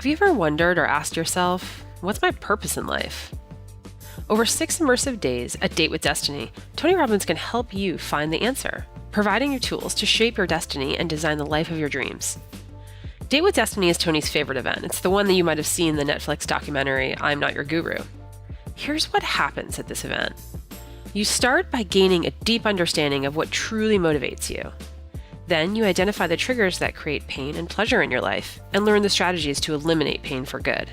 Have you ever wondered or asked yourself, what's my purpose in life? Over 6 immersive days at Date with Destiny, Tony Robbins can help you find the answer, providing you tools to shape your destiny and design the life of your dreams. Date with Destiny is Tony's favorite event. It's the one that you might have seen in the Netflix documentary, I'm Not Your Guru. Here's what happens at this event. You start by gaining a deep understanding of what truly motivates you. Then you identify the triggers that create pain and pleasure in your life and learn the strategies to eliminate pain for good.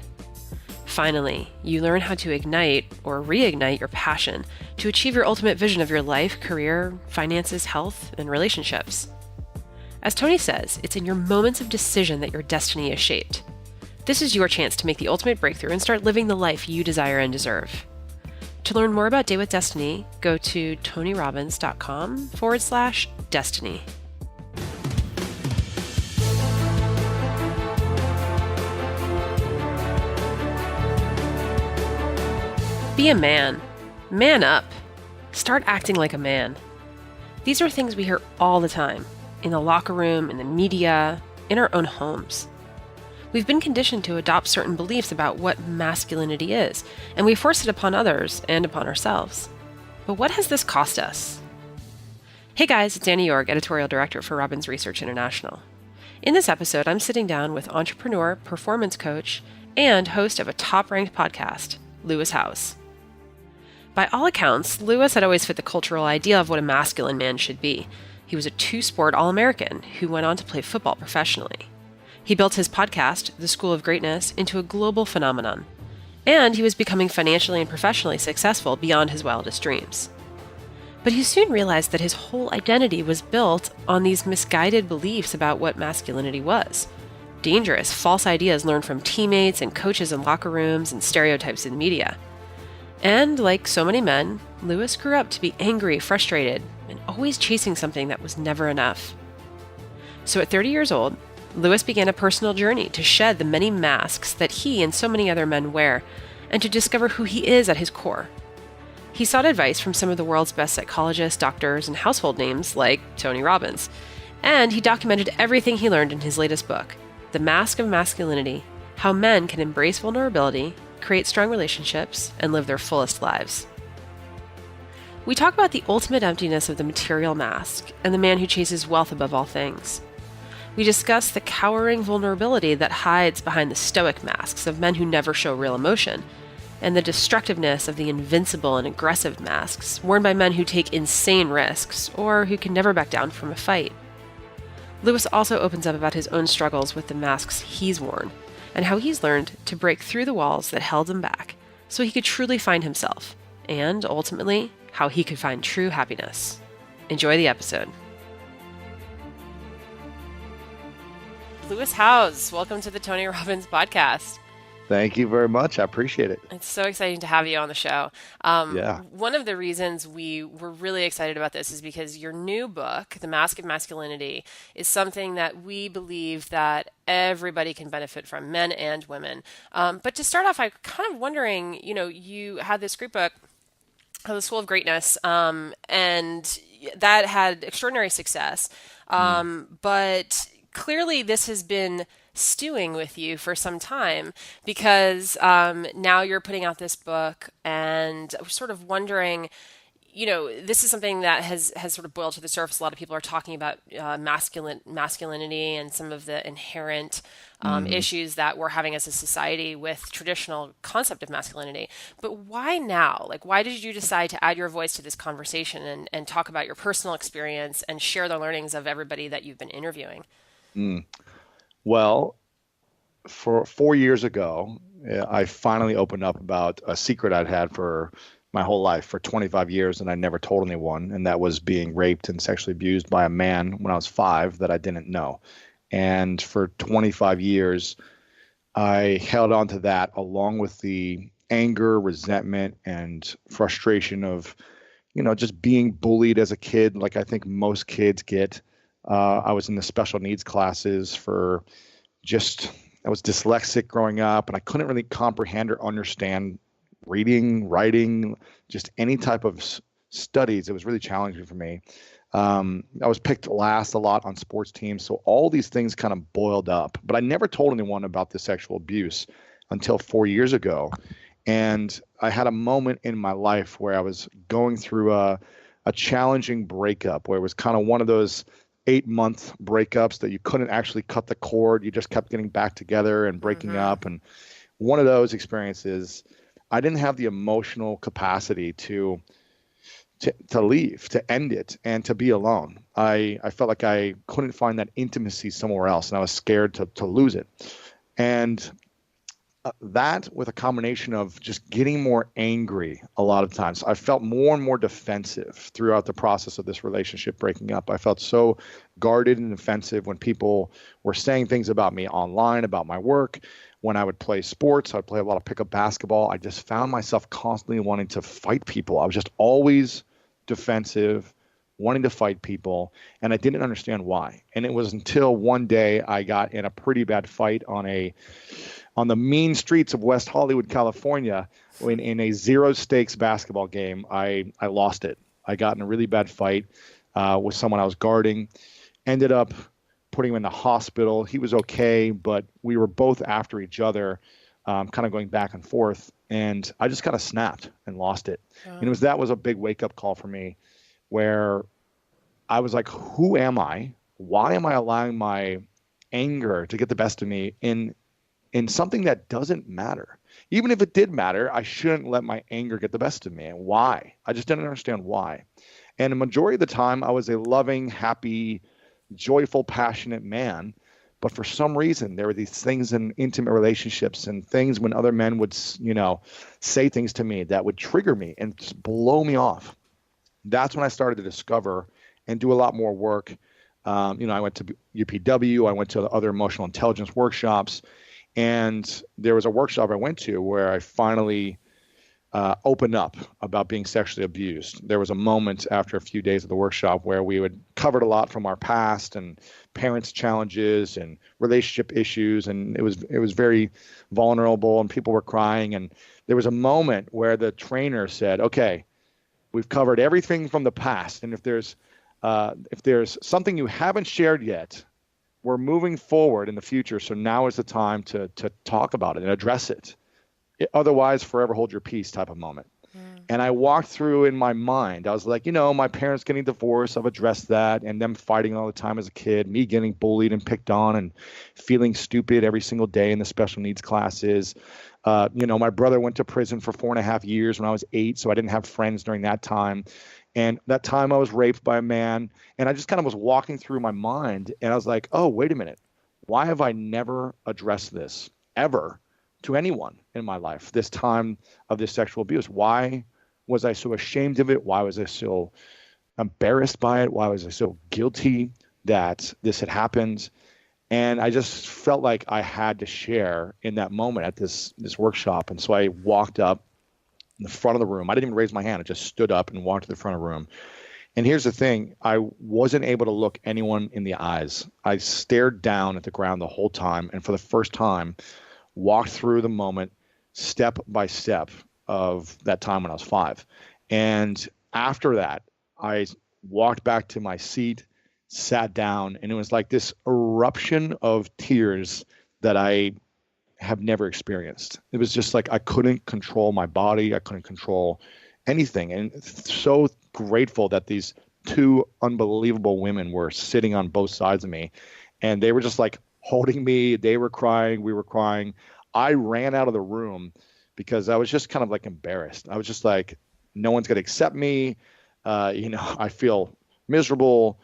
Finally, you learn how to ignite or reignite your passion to achieve your ultimate vision of your life, career, finances, health, and relationships. As Tony says, it's in your moments of decision that your destiny is shaped. This is your chance to make the ultimate breakthrough and start living the life you desire and deserve. To learn more about Date with Destiny, go to tonyrobbins.com/destiny. Be a man. Man up. Start acting like a man. These are things we hear all the time, in the locker room, in the media, in our own homes. We've been conditioned to adopt certain beliefs about what masculinity is, and we force it upon others and upon ourselves. But what has this cost us? Hey guys, it's Yoerg, editorial director for Robbins Research International. In this episode, I'm sitting down with entrepreneur, performance coach, and host of a top-ranked podcast, Lewis Howes. By all accounts, Lewis had always fit the cultural idea of what a masculine man should be. He was a 2-sport All-American who went on to play football professionally. He built his podcast, The School of Greatness, into a global phenomenon. And he was becoming financially and professionally successful beyond his wildest dreams. But he soon realized that his whole identity was built on these misguided beliefs about what masculinity was. Dangerous, false ideas learned from teammates and coaches in locker rooms and stereotypes in the media. And like so many men, Lewis grew up to be angry, frustrated, and always chasing something that was never enough. So at 30 years old, Lewis began a personal journey to shed the many masks that he and so many other men wear, and to discover who he is at his core. He sought advice from some of the world's best psychologists, doctors, and household names like Tony Robbins, and he documented everything he learned in his latest book, The Mask of Masculinity: How Men Can Embrace Vulnerability, Create Strong Relationships, and Live Their Fullest Lives. We talk about the ultimate emptiness of the material mask and the man who chases wealth above all things. We discuss the cowering vulnerability that hides behind the Stoic Masks of men who never show real emotion, and the destructiveness of the Invincible and Aggressive Masks worn by men who take insane risks or who can never back down from a fight. Lewis also opens up about his own struggles with the masks he's worn, and how he's learned to break through the walls that held him back so he could truly find himself, and ultimately, how he could find true happiness. Enjoy the episode. Lewis Howes, welcome to the Tony Robbins podcast. Thank you very much. I appreciate it. It's so exciting to have you on the show. Yeah. One of the reasons we were really excited about this is because your new book, The Mask of Masculinity, is something that we believe that everybody can benefit from, men and women. But to start off, I'm kind of wondering, you had this great book, The School of Greatness, and that had extraordinary success. But clearly this has been stewing with you for some time because now you're putting out this book, and we're sort of wondering, this is something that has sort of boiled to the surface. A lot of people are talking about masculinity and some of the inherent issues that we're having as a society with traditional concept of masculinity. But why now? Like, why did you decide to add your voice to this conversation and talk about your personal experience and share the learnings of everybody that you've been interviewing? Well, for 4 years ago, I finally opened up about a secret I'd had for my whole life, for 25 years, and I never told anyone, and that was being raped and sexually abused by a man when I was 5 that I didn't know. And for 25 years, I held on to that along with the anger, resentment, and frustration of, just being bullied as a kid, like I think most kids get. I was in the special needs classes I was dyslexic growing up, and I couldn't really comprehend or understand reading, writing, just any type of studies. It was really challenging for me. I was picked last a lot on sports teams. So all these things kind of boiled up. But I never told anyone about the sexual abuse until 4 years ago. And I had a moment in my life where I was going through a challenging breakup where it was kind of one of those 8-month breakups that you couldn't actually cut the cord. You just kept getting back together and breaking up. And one of those experiences, I didn't have the emotional capacity to leave, to end it, and to be alone. I felt like I couldn't find that intimacy somewhere else, and I was scared to lose it. And that, with a combination of just getting more angry a lot of times, I felt more and more defensive throughout the process of this relationship breaking up. I felt so guarded and defensive when people were saying things about me online, about my work. When I would play sports, I'd play a lot of pickup basketball. I just found myself constantly wanting to fight people. I was just always defensive, wanting to fight people, and I didn't understand why. And it was until one day I got in a pretty bad fight on the mean streets of West Hollywood, California, in a zero stakes basketball game. I lost it. I got in a really bad fight with someone I was guarding, ended up putting him in the hospital. He was okay, but we were both after each other, kind of going back and forth. And I just kind of snapped and lost it. And that was a big wake up call for me, where I was like, who am I? Why am I allowing my anger to get the best of me in something that doesn't matter? Even if it did matter, I shouldn't let my anger get the best of me. And why? I just didn't understand why. And the majority of the time, I was a loving, happy, joyful, passionate man. But for some reason, there were these things in intimate relationships and things when other men would, say things to me that would trigger me and just blow me off. That's when I started to discover and do a lot more work. I went to UPW. I went to other emotional intelligence workshops. And there was a workshop I went to where I finally opened up about being sexually abused. There was a moment after a few days of the workshop where we had covered a lot from our past and parents' challenges and relationship issues, and it was very vulnerable, and people were crying. And there was a moment where the trainer said, "Okay, we've covered everything from the past, and if there's something you haven't shared yet, we're moving forward in the future. So now is the time to talk about it and address it. Otherwise, forever hold your peace," type of moment. And I walked through in my mind. I was like, my parents getting divorced, I've addressed that, and them fighting all the time as a kid, me getting bullied and picked on and feeling stupid every single day in the special needs classes. My brother went to prison for 4.5 years when I was 8, so I didn't have friends during that time. And that time I was raped by a man, and I just kind of was walking through my mind, and I was like, oh, wait a minute. Why have I never addressed this ever to anyone in my life, this time of this sexual abuse? Why was I so ashamed of it? Why was I so embarrassed by it? Why was I so guilty that this had happened? And I just felt like I had to share in that moment at this workshop. And so I walked up in the front of the room. I didn't even raise my hand. I just stood up and walked to the front of the room. And here's the thing. I wasn't able to look anyone in the eyes. I stared down at the ground the whole time. And for the first time, walked through the moment step by step of that time when I was 5. And after that, I walked back to my seat, sat down, and it was like this eruption of tears that I have never experienced. It was just like I couldn't control my body. I couldn't control anything. And so grateful that these 2 unbelievable women were sitting on both sides of me. And they were just like holding me. They were crying. We were crying. I ran out of the room because I was just kind of like embarrassed. I was just like, no one's going to accept me. I feel miserable.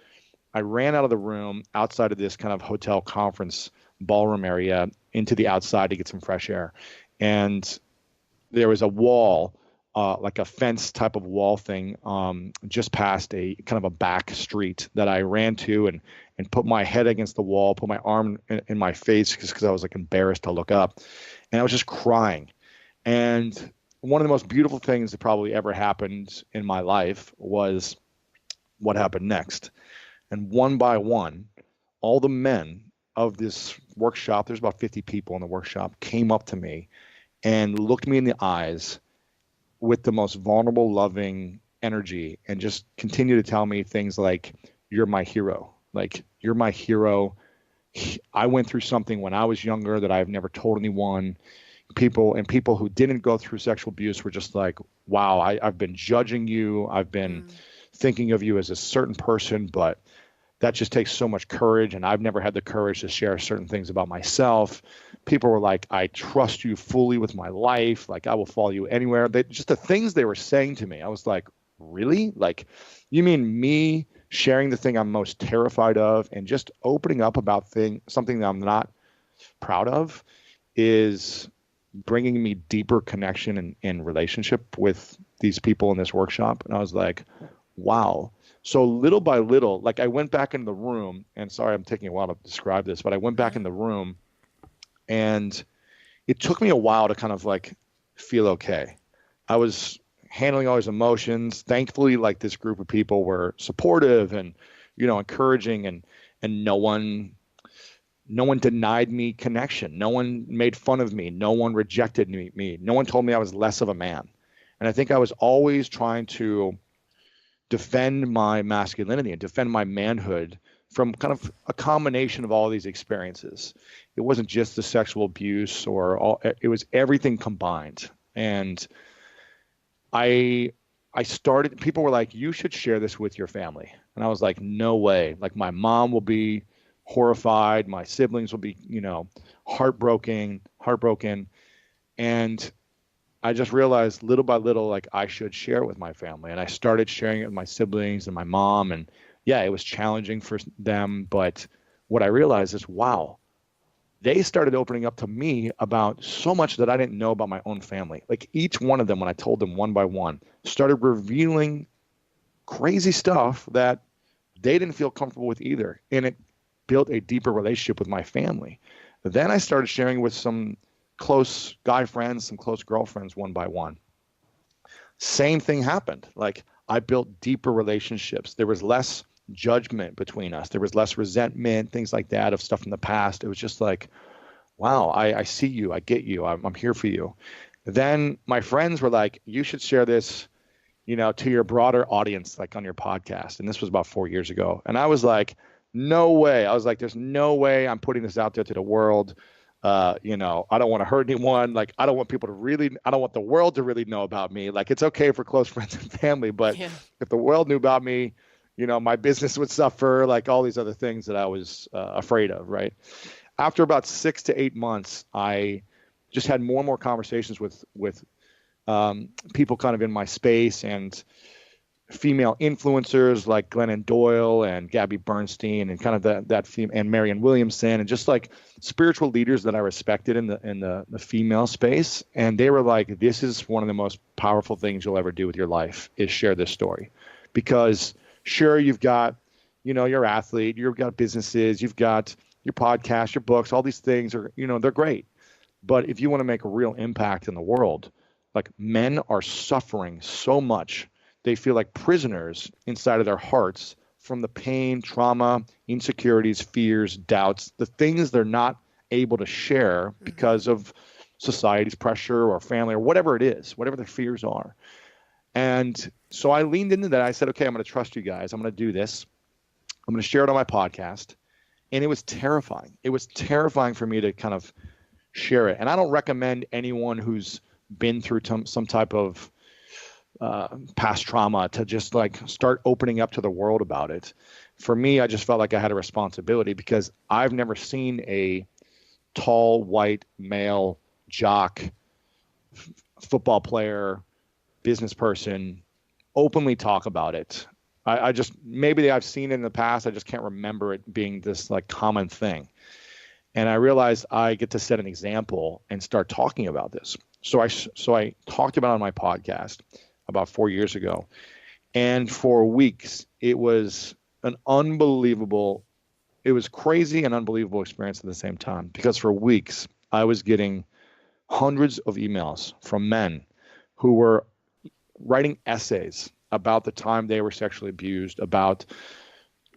I ran out of the room outside of this kind of hotel conference ballroom area into the outside to get some fresh air. And there was a wall, like a fence type of wall thing, just past a kind of a back street that I ran to and put my head against the wall, put my arm in my face because I was like embarrassed to look up. And I was just crying. And one of the most beautiful things that probably ever happened in my life was what happened next. And one by one, all the men of this workshop, there's about 50 people in the workshop, came up to me and looked me in the eyes with the most vulnerable, loving, energy and just continue to tell me things like, you're my hero. Like, you're my hero. I went through something when I was younger that I've never told anyone. People who didn't go through sexual abuse were just like, wow, I've been judging you. I've been thinking of you as a certain person, but that just takes so much courage. And I've never had the courage to share certain things about myself. People were like, I trust you fully with my life. Like, I will follow you anywhere. Just the things they were saying to me, I was like, really? Like, you mean me sharing the thing I'm most terrified of and just opening up about something that I'm not proud of is bringing me deeper connection and relationship with these people in this workshop? And I was like, wow. So little by little, like, I went back in the room, and sorry, I'm taking a while to describe this, but I went back in the room, and it took me a while to kind of like feel okay. I was handling all these emotions. Thankfully, like, this group of people were supportive and, encouraging, and no one denied me connection. No one made fun of me. No one rejected me. No one told me I was less of a man. And I think I was always trying to defend my masculinity and defend my manhood from kind of a combination of all these experiences. It wasn't just the sexual abuse it was everything combined. And I started, people were like, you should share this with your family. And I was like, no way. Like, my mom will be horrified. My siblings will be, heartbroken. And I just realized little by little, like, I should share it with my family. And I started sharing it with my siblings and my mom. And yeah, it was challenging for them. But what I realized is, wow, they started opening up to me about so much that I didn't know about my own family. Like, each one of them, when I told them one by one, started revealing crazy stuff that they didn't feel comfortable with either. And it built a deeper relationship with my family. Then I started sharing with some close guy friends, some close girlfriends, one by one. Same thing happened. Like, I built deeper relationships. There was less judgment between us. There was less resentment, things like that, of stuff in the past. It was just like, wow, I see you. I get you. I'm here for you. Then my friends were like, you should share this, to your broader audience, like on your podcast. And this was about 4 years ago. And I was like, no way. I was like, there's no way I'm putting this out there to the world. I don't want to hurt anyone. Like, I don't want the world to really know about me. Like, it's okay for close friends and family, but if the world knew about me, my business would suffer, like all these other things that I was afraid of, right? After about 6 to 8 months, I just had more and more conversations with people kind of in my space, and female influencers like Glennon Doyle and Gabby Bernstein, and kind of that female, and Marianne Williamson, and just like spiritual leaders that I respected in the female space. And they were like, this is one of the most powerful things you'll ever do with your life, is share this story. Because sure, you've got, your athlete, you've got businesses, you've got your podcast, your books, all these things are, they're great. But if you want to make a real impact in the world, like, men are suffering so much. They feel like prisoners inside of their hearts from the pain, trauma, insecurities, fears, doubts, the things they're not able to share because of society's pressure or family or whatever it is, whatever their fears are. And so I leaned into that. I said, okay, I'm going to trust you guys. I'm going to do this. I'm going to share it on my podcast. And it was terrifying. It was terrifying for me to kind of share it. And I don't recommend anyone who's been through some type of past trauma to just like start opening up to the world about it. For me, I just felt like I had a responsibility, because I've never seen a tall, white, male, jock, football player, business person openly talk about it. I just, maybe I've seen it in the past, I just can't remember it being this like common thing. And I realized I get to set an example and start talking about this. So I talked about it on my podcast about 4 years ago. And for weeks, it was crazy and unbelievable experience at the same time. Because for weeks, I was getting hundreds of emails from men who were writing essays about the time they were sexually abused, about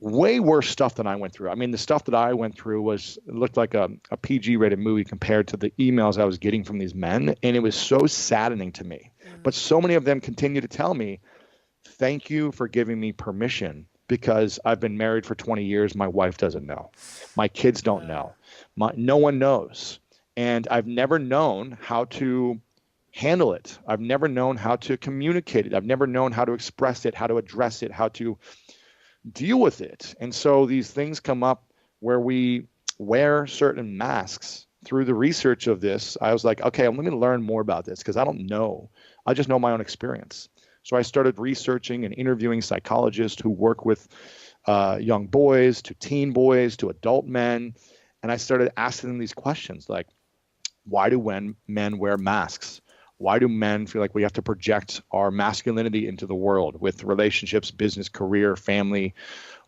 way worse stuff than I went through. I mean, the stuff that I went through looked like a PG-rated movie compared to the emails I was getting from these men. And it was so saddening to me. But so many of them continue to tell me thank you for giving me permission, because I've been married for 20 years. My wife doesn't know. My kids don't know. No one knows. And I've never known how to handle it. I've never known how to communicate it. I've never known how to express it, how to address it, how to deal with it. And so these things come up where we wear certain masks. Through the research of this, I was like, okay, I'm going to learn more about this, because I don't know. I just know my own experience. So I started researching and interviewing psychologists who work with young boys to teen boys to adult men. And I started asking them these questions like, why do men wear masks? Why do men feel like we have to project our masculinity into the world with relationships, business, career, family?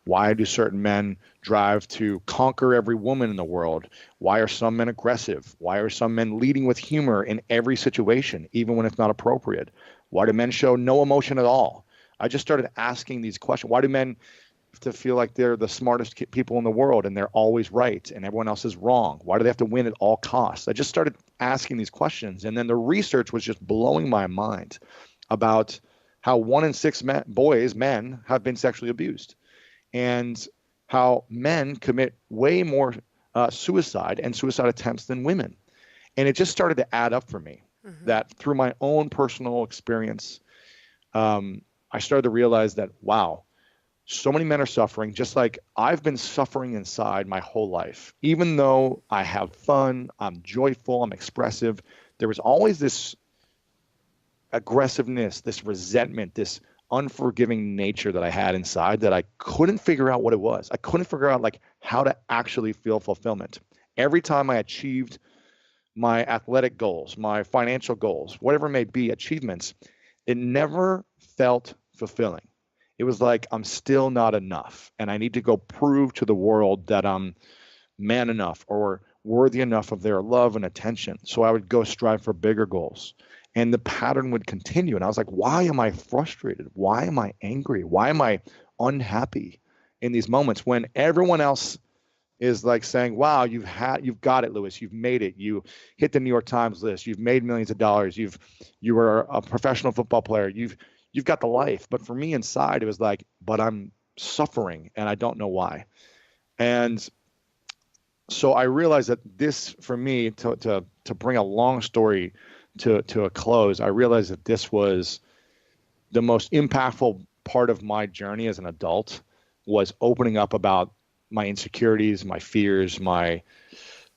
Why do certain men drive to conquer every woman in the world? Why are some men aggressive? Why are some men leading with humor in every situation, even when it's not appropriate? Why do men show no emotion at all? I just started asking these questions. Why do men have to feel like they're the smartest people in the world and they're always right and everyone else is wrong? Why do they have to win at all costs? I just started asking these questions. And then the research was just blowing my mind about how 1 in 6 men have been sexually abused, and how men commit way more suicide and suicide attempts than women. And it just started to add up for me that through my own personal experience, I started to realize that, wow, so many men are suffering, just like I've been suffering inside my whole life. Even though I have fun, I'm joyful, I'm expressive, there was always this aggressiveness, this resentment, this unforgiving nature that I had inside that I couldn't figure out what it was. I couldn't figure out like how to actually feel fulfillment. Every time I achieved my athletic goals, my financial goals, whatever it may be, achievements, it never felt fulfilling. It was like I'm still not enough, and I need to go prove to the world that I'm man enough or worthy enough of their love and attention. So I would go strive for bigger goals. And the pattern would continue. And I was like, why am I frustrated? Why am I angry? Why am I unhappy in these moments when everyone else is like saying, wow, you've got it, Lewis. You've made it. You hit the New York Times list. You've made millions of dollars. You were a professional football player. You've got the life. But for me inside, it was like, but I'm suffering and I don't know why. And so I realized that this, for me, to bring a long story to a close, I realized that this was the most impactful part of my journey as an adult, was opening up about my insecurities, my fears, my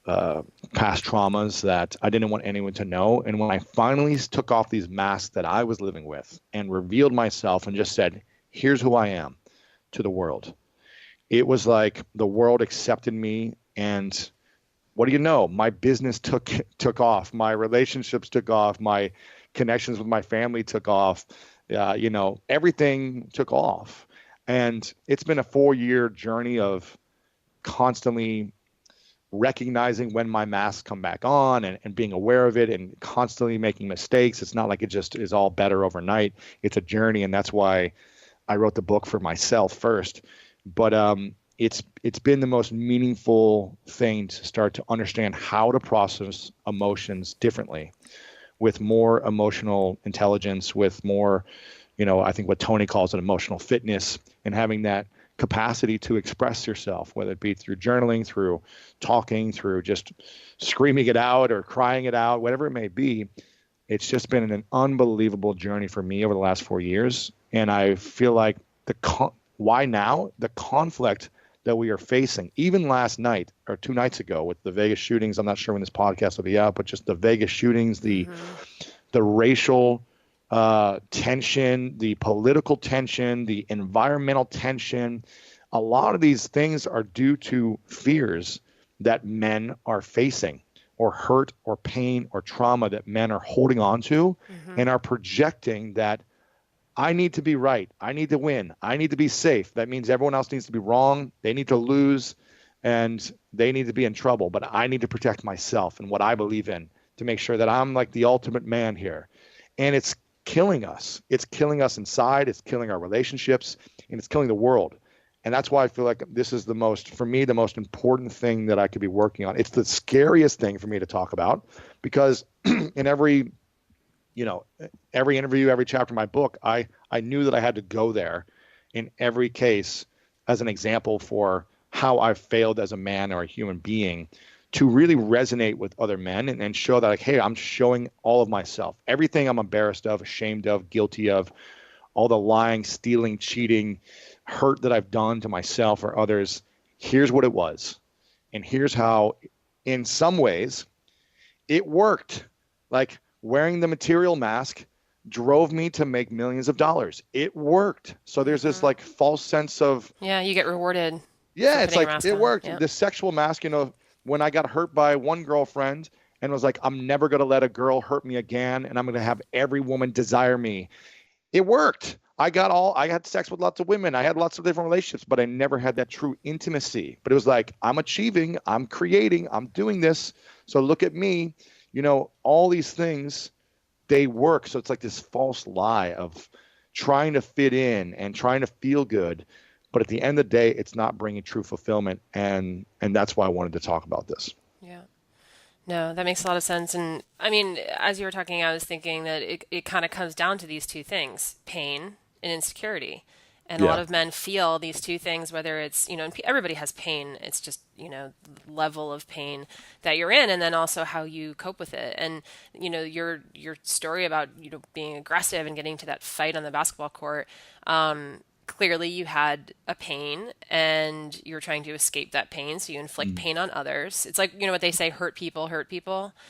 past traumas that I didn't want anyone to know. And when I finally took off these masks that I was living with and revealed myself and just said, here's who I am to the world, it was like the world accepted me. And what do you know? My business took off. My relationships took off. My connections with my family took off. Everything took off. And it's been a 4-year journey of constantly recognizing when my masks come back on and being aware of it and constantly making mistakes. It's not like it just is all better overnight. It's a journey. And that's why I wrote the book for myself first. But it's been the most meaningful thing to start to understand how to process emotions differently, with more emotional intelligence, with more, I think what Tony calls it, emotional fitness, and having that capacity to express yourself, whether it be through journaling, through talking, through just screaming it out or crying it out, whatever it may be. It's just been an unbelievable journey for me over the last 4 years. And I feel like why now? The conflict that we are facing, even last night or 2 nights ago with the Vegas shootings. I'm not sure when this podcast will be out, but just the Vegas shootings, the racial tension, the political tension, the environmental tension. A lot of these things are due to fears that men are facing, or hurt or pain or trauma that men are holding on to and are projecting that I need to be right. I need to win. I need to be safe. That means everyone else needs to be wrong. They need to lose and they need to be in trouble. But I need to protect myself and what I believe in to make sure that I'm like the ultimate man here. And it's killing us. It's killing us inside. It's killing our relationships, and it's killing the world. And that's why I feel like this is the most important thing that I could be working on. It's the scariest thing for me to talk about, because in every you know, every interview, every chapter of my book, I knew that I had to go there in every case as an example for how I've failed as a man or a human being to really resonate with other men and show that, like, hey, I'm showing all of myself, everything I'm embarrassed of, ashamed of, guilty of, all the lying, stealing, cheating, hurt that I've done to myself or others. Here's what it was. And here's how, in some ways, it worked. Like wearing the material mask drove me to make millions of dollars. It worked. So there's this like false sense of, Yeah, you get rewarded for yeah, it's putting a like mask it on. worked. Yeah. The sexual mask, when I got hurt by one girlfriend and was like, I'm never going to let a girl hurt me again. And I'm going to have every woman desire me. It worked. I had sex with lots of women. I had lots of different relationships, but I never had that true intimacy. But it was like, I'm achieving, I'm creating, I'm doing this. So look at me, all these things, they work. So it's like this false lie of trying to fit in and trying to feel good. But at the end of the day, it's not bringing true fulfillment. And that's why I wanted to talk about this. Yeah. No, that makes a lot of sense. And I mean, as you were talking, I was thinking that it kind of comes down to these two things, pain and insecurity. And a lot Yeah. of men feel these two things, whether it's, and everybody has pain. It's just, the level of pain that you're in, and then also how you cope with it. And, your story about, being aggressive and getting to that fight on the basketball court, clearly you had a pain and you're trying to escape that pain. So you inflict Mm, pain on others. It's like, what they say, hurt people.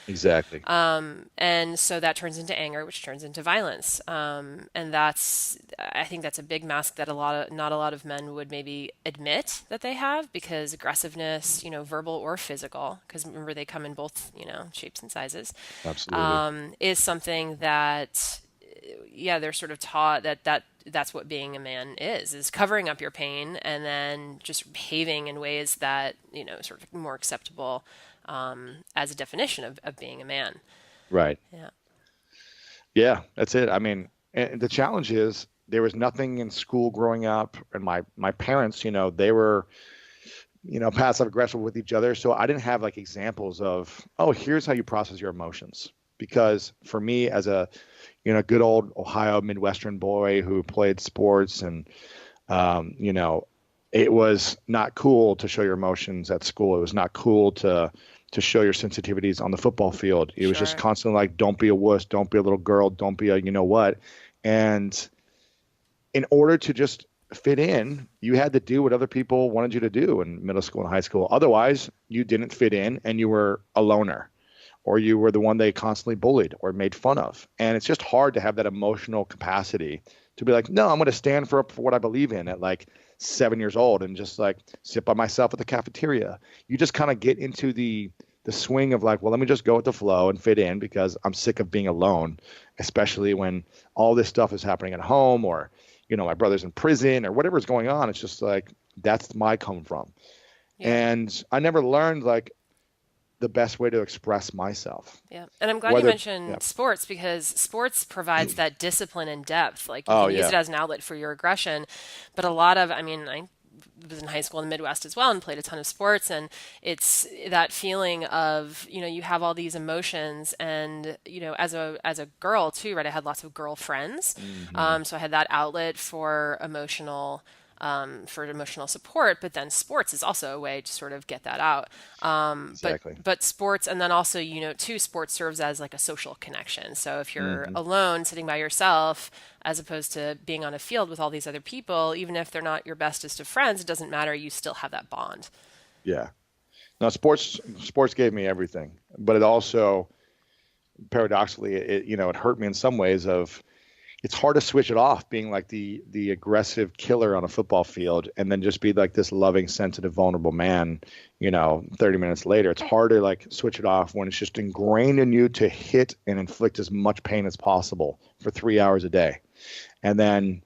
exactly. And so that turns into anger, which turns into violence. And I think that's a big mask that not a lot of men would maybe admit that they have, because aggressiveness, verbal or physical, because remember they come in both, shapes and sizes, Absolutely. is something that, yeah, they're sort of taught that's what being a man is covering up your pain and then just behaving in ways that, sort of more acceptable, as a definition of being a man. Right. Yeah. Yeah, that's it. I mean, and the challenge is there was nothing in school growing up, and my parents, they were, passive aggressive with each other. So I didn't have like examples of, oh, here's how you process your emotions. Because for me, as a, good old Ohio Midwestern boy who played sports and, it was not cool to show your emotions at school. It was not cool to show your sensitivities on the football field. It was just Sure. constantly like, don't be a wuss, don't be a little girl, don't be a you know what. And in order to just fit in, you had to do what other people wanted you to do in middle school and high school. Otherwise, you didn't fit in and you were a loner, or you were the one they constantly bullied or made fun of. And it's just hard to have that emotional capacity to be like, no, I'm going to stand for what I believe in at like 7 years old and just like sit by myself at the cafeteria. You just kind of get into the swing of like, well, let me just go with the flow and fit in because I'm sick of being alone, especially when all this stuff is happening at home, or, my brother's in prison or whatever's going on. It's just like, that's my come from. Yeah. And I never learned like the best way to express myself. Yeah. And I'm glad you Whether, yeah. mentioned sports, because sports provides that discipline and depth. Like you Oh, can use yeah. it as an outlet for your aggression. But a lot of, I mean, I was in high school in the Midwest as well and played a ton of sports. And it's that feeling of, you have all these emotions. And, as a girl too, right? I had lots of girlfriends. Hmm. So I had that outlet for emotional support, but then sports is also a way to sort of get that out. But Exactly. sports, and then also, too, sports serves as like a social connection. So if you're Hmm. alone, sitting by yourself, as opposed to being on a field with all these other people, even if they're not your bestest of friends, it doesn't matter. You still have that bond. Yeah. No, sports gave me everything, but it also paradoxically, it hurt me in some ways of, it's hard to switch it off being like the aggressive killer on a football field and then just be like this loving, sensitive, vulnerable man, 30 minutes later. It's hard to like switch it off when it's just ingrained in you to hit and inflict as much pain as possible for 3 hours a day. And then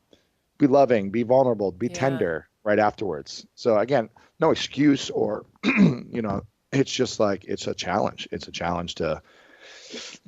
be loving, be vulnerable, be Yeah. tender right afterwards. So again, no excuse or, it's just like, it's a challenge. It's a challenge to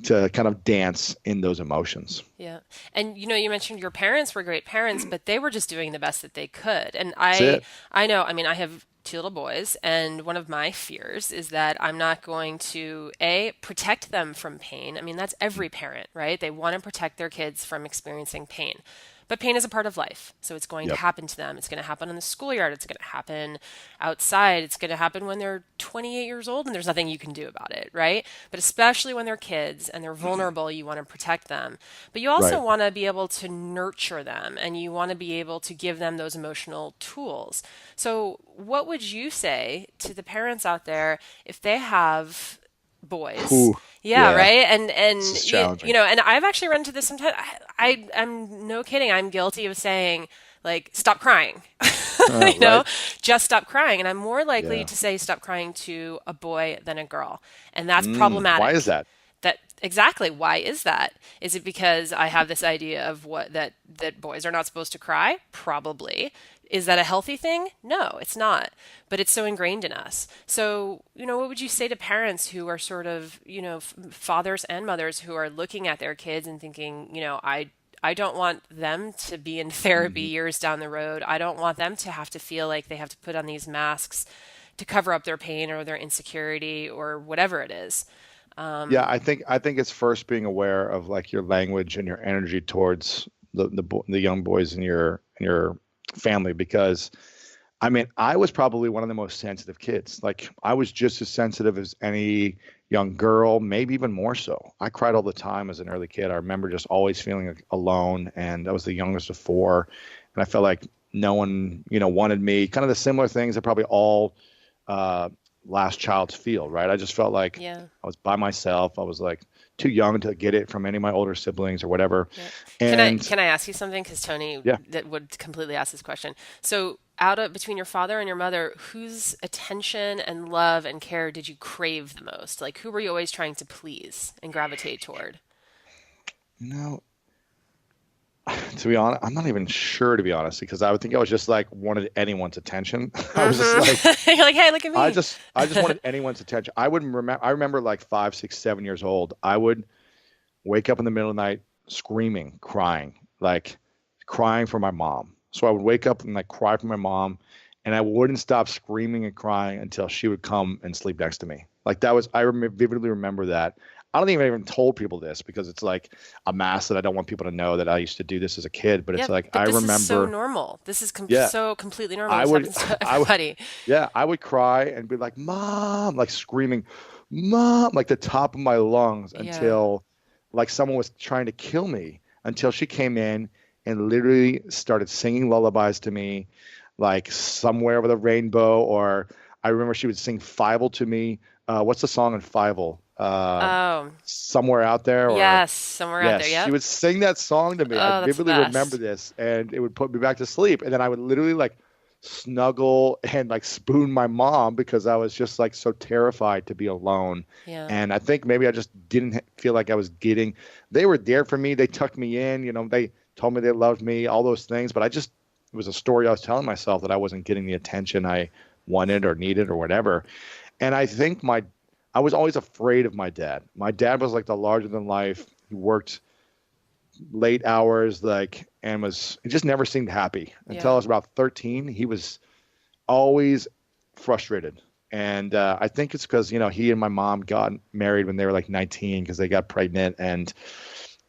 kind of dance in those emotions. Yeah. And you mentioned your parents were great parents, but they were just doing the best that they could. And That's it. I know, I mean, I have two little boys, and one of my fears is that I'm not going to, A, protect them from pain. I mean, that's every parent, right? They want to protect their kids from experiencing pain. But pain is a part of life. So it's going to Yep. happen to them. It's going to happen in the schoolyard. It's going to happen outside. It's going to happen when they're 28 years old and there's nothing you can do about it, right? But especially when they're kids and they're vulnerable, you want to protect them. But you also Right. want to be able to nurture them and you want to be able to give them those emotional tools. So, what would you say to the parents out there if they have boys? Whew. Yeah, Yeah. right. This is You challenging. know, and I've actually run into this sometimes. I'm no kidding. I'm guilty of saying like, stop crying. You know, Right. just stop crying. And I'm more likely Yeah. to say stop crying to a boy than a girl, and that's Why is problematic. that? That exactly. Why is that? Is it because I have this idea of what that boys are not supposed to cry? Probably. Is that a healthy thing? No, it's not. But it's so ingrained in us. So, you know, what would you say to parents who are sort of, you know, fathers and mothers who are looking at their kids and thinking, you know, I don't want them to be in therapy Mhm. years down the road. I don't want them to have to feel like they have to put on these masks to cover up their pain or their insecurity or whatever it is. Yeah, I think it's first being aware of like your language and your energy towards the young boys in your family because I mean, I was probably one of the most sensitive kids. Like I was just as sensitive as any young girl, maybe even more so. I cried all the time as an early kid. I remember just always feeling like, alone, and I was the youngest of four, and I felt like no one, wanted me. Kind of the similar things that probably all uh, last childs feel, right? I just felt like Yeah. I was by myself. I was like too young to get it from any of my older siblings or whatever. Yeah. And Can I ask you something? Because Tony yeah, that would completely ask this question. So, out of between your father and your mother, whose attention and love and care did you crave the most? Like, who were you always trying to please and gravitate toward? you know, to be honest, I'm not even sure to be honest, because I would think I was just like wanted anyone's attention. I was just like, Mm-hmm. You're like, hey, look at me. I just wanted anyone's attention. I remember like 5, 6, 7 years old. I would wake up in the middle of the night screaming, crying, like crying for my mom. So I would wake up and like cry for my mom, and I wouldn't stop screaming and crying until she would come and sleep next to me. Like that was vividly remember that. I don't think I've even told people this because it's like a mask that I don't want people to know that I used to do this as a kid. But Yeah, it's like but I this is so remember, normal. This is yeah, so completely normal. I This would, happens to I would, everybody. yeah, I would cry and be like, "Mom," like screaming, "Mom," like the top of my lungs Yeah. until like someone was trying to kill me until she came in and literally started singing lullabies to me, like Somewhere Over the Rainbow, or I remember she would sing Fievel to me. What's the song in Fievel? Oh, Somewhere Out There, or yes, somewhere out yes, there. she Yep. would sing that song to me. I Oh, that's the vividly remember best. this, and it would put me back to sleep. And then I would literally like snuggle and like spoon my mom because I was just like so terrified to be alone. Yeah. And I think maybe I just didn't feel like I was getting, they were there for me. They tucked me in, they told me they loved me, all those things. But it was a story I was telling myself that I wasn't getting the attention I wanted or needed or whatever. And I think I was always afraid of my dad. My dad was like the larger than life. He worked late hours, like, and he just never seemed happy until I Yeah. was about 13. He was always frustrated. And I think it's because, he and my mom got married when they were like 19 because they got pregnant and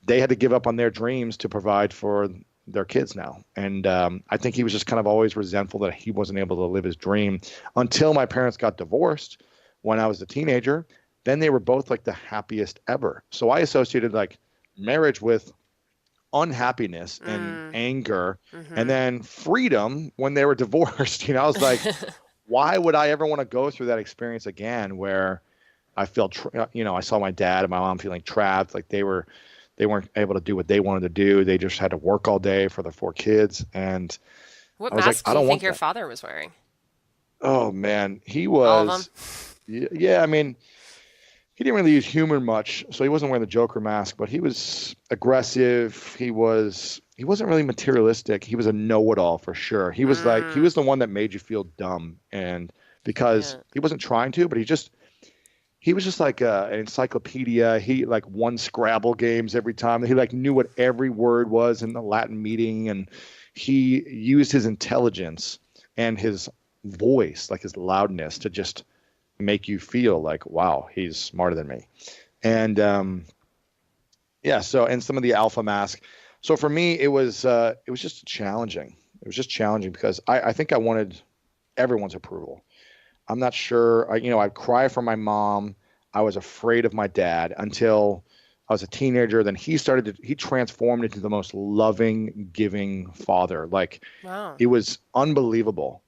they had to give up on their dreams to provide for their kids now. And I think he was just kind of always resentful that he wasn't able to live his dream until my parents got divorced when I was a teenager. Then they were both like the happiest ever. So I associated like marriage with unhappiness and Mm. anger and Mm-hmm. then freedom when they were divorced. I was like, why would I ever want to go through that experience again where I felt, I saw my dad and my mom feeling trapped, like they weren't able to do what they wanted to do. They just had to work all day for their four kids. And What I was like, mask I do you don't think want your that. father was wearing? Oh man, he All of them? was, yeah, I mean, he didn't really use humor much, so he wasn't wearing the Joker mask, but he was aggressive. He wasn't really materialistic. He was a know-it-all for sure. He Mm. was the one that made you feel dumb, and because Yeah. he wasn't trying to, but he was just like an encyclopedia. He like won Scrabble games every time. He like knew what every word was in the Latin meeting, and he used his intelligence and his voice, like his loudness, to just make you feel like, wow, he's smarter than me. And yeah, so, and some of the alpha mask. So for me, it was just challenging. It was just challenging because I think I wanted everyone's approval. I'm not sure. I'd cry for my mom. I was afraid of my dad until I was a teenager. Then he transformed into the most loving, giving father. Like, Wow. it was unbelievable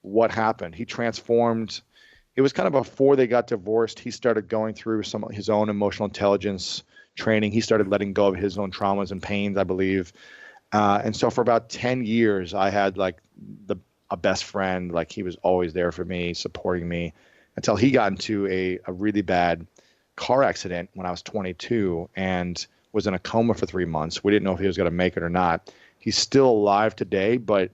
what happened. He transformed. It was kind of before they got divorced. He started going through some of his own emotional intelligence training. He started letting go of his own traumas and pains, I believe. And so for about 10 years, I had like a best friend. Like, he was always there for me, supporting me, until he got into a really bad car accident when I was 22 and was in a coma for 3 months. We didn't know if he was going to make it or not. He's still alive today, but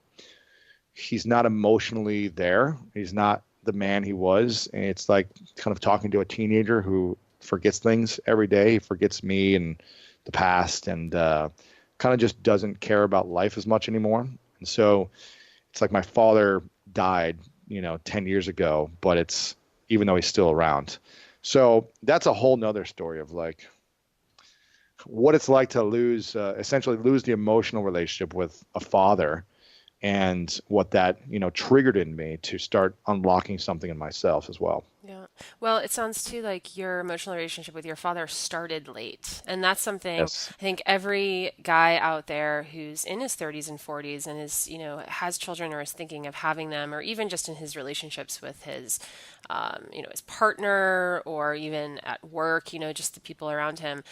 he's not emotionally there. He's not the man he was. And it's like kind of talking to a teenager who forgets things every day. He forgets me and the past, and kind of just doesn't care about life as much anymore. And so it's like my father died, 10 years ago, but it's, even though he's still around. So that's a whole nother story of like what it's like to essentially lose the emotional relationship with a father, and what that, triggered in me to start unlocking something in myself as well. Yeah. Well, it sounds too like your emotional relationship with your father started late. And that's something Yes. I think every guy out there who's in his 30s and 40s and is, has children or is thinking of having them, or even just in his relationships with his, his partner, or even at work, just the people around him.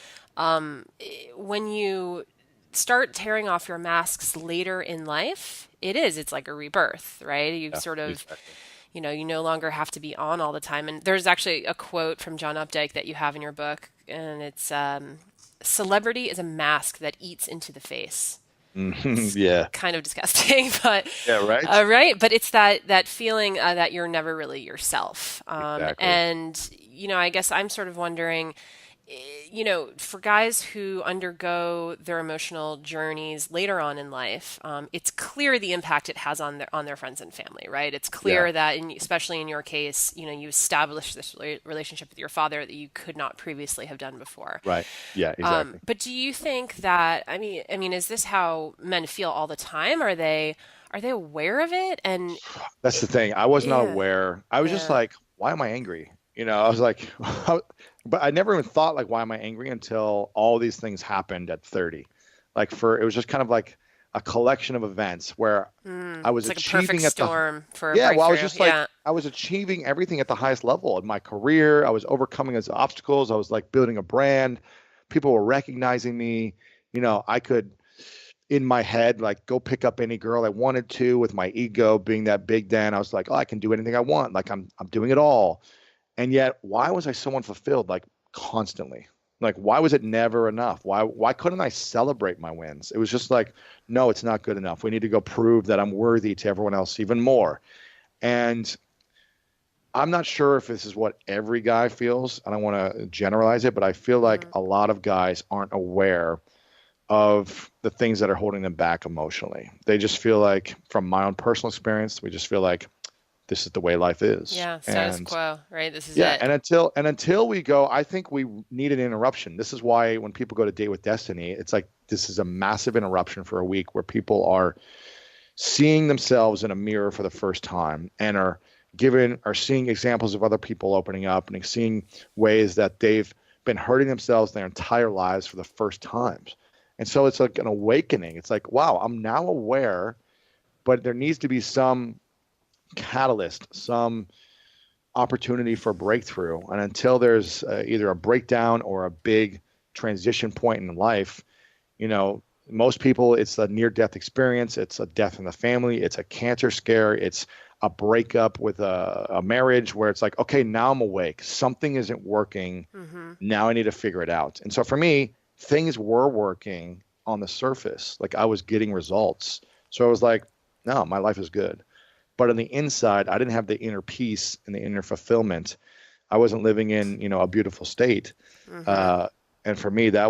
When you start tearing off your masks later in life, it's like a rebirth, right? You Yeah, sort of, exactly. you no longer have to be on all the time. And there's actually a quote from John Updike that you have in your book, and it's celebrity is a mask that eats into the face. It's Yeah. kind of disgusting, but Yeah. Right. right. But it's that feeling that you're never really yourself. Exactly. And I guess I'm sort of wondering, for guys who undergo their emotional journeys later on in life, it's clear the impact it has on their friends and family, right? It's Yeah. clear that, especially in your case, you established this relationship with your father that you could not previously have done before. Right. Yeah. Exactly. But do you think that, is this how men feel all the time? Are they aware of it? And That's the thing. I was not yeah, aware. I was just yeah. like, why am I angry? I was like, but I never even thought like, why am I angry, until all these things happened at 30. It was just kind of like a collection of events where I was It's like a perfect achieving at the, storm for a yeah, well, I was breakthrough. just like, Yeah. I was achieving everything at the highest level in my career. I was overcoming those obstacles. I was like building a brand. People were recognizing me. I could, in my head, like go pick up any girl I wanted to, with my ego being that big. Then I was like, oh, I can do anything I want. Like I'm doing it all. And yet, why was I so unfulfilled, like constantly? Like, why was it never enough? Why couldn't I celebrate my wins? It was just like, no, it's not good enough. We need to go prove that I'm worthy to everyone else even more. And I'm not sure if this is what every guy feels. I don't want to generalize it, but I feel like Mm. a lot of guys aren't aware of the things that are holding them back emotionally. They just feel like, from my own personal experience, we just feel like this is the way life is. Yeah, status And quo, right? This is yeah, it. and until we go, I think we need an interruption. This is why when people go to Date with Destiny, it's like this is a massive interruption for a week where people are seeing themselves in a mirror for the first time, and are seeing examples of other people opening up, and seeing ways that they've been hurting themselves their entire lives for the first times. And so it's like an awakening. It's like, wow, I'm now aware, but there needs to be some catalyst, some opportunity for breakthrough. And until there's either a breakdown or a big transition point in life, most people, it's a near-death experience. It's a death in the family. It's a cancer scare. It's a breakup with a marriage where it's like, okay, now I'm awake. Something isn't working. Hmm. Now I need to figure it out. And so for me, things were working on the surface. Like, I was getting results. So I was like, no, my life is good. But on the inside, I didn't have the inner peace and the inner fulfillment. I wasn't living in, a beautiful state. Hmm. Uh, and for me, I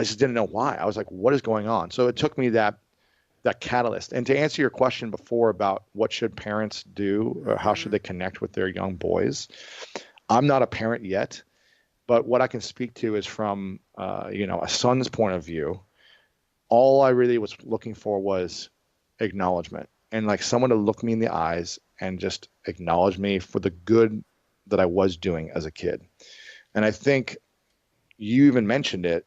just didn't know why. I was like, what is going on? So it took me that that catalyst. And to answer your question before about what should parents do or how should Mm-hmm. they connect with their young boys, I'm not a parent yet, but what I can speak to is from a son's point of view. All I really was looking for was acknowledgement and like someone to look me in the eyes and just acknowledge me for the good that I was doing as a kid. And I think you even mentioned it,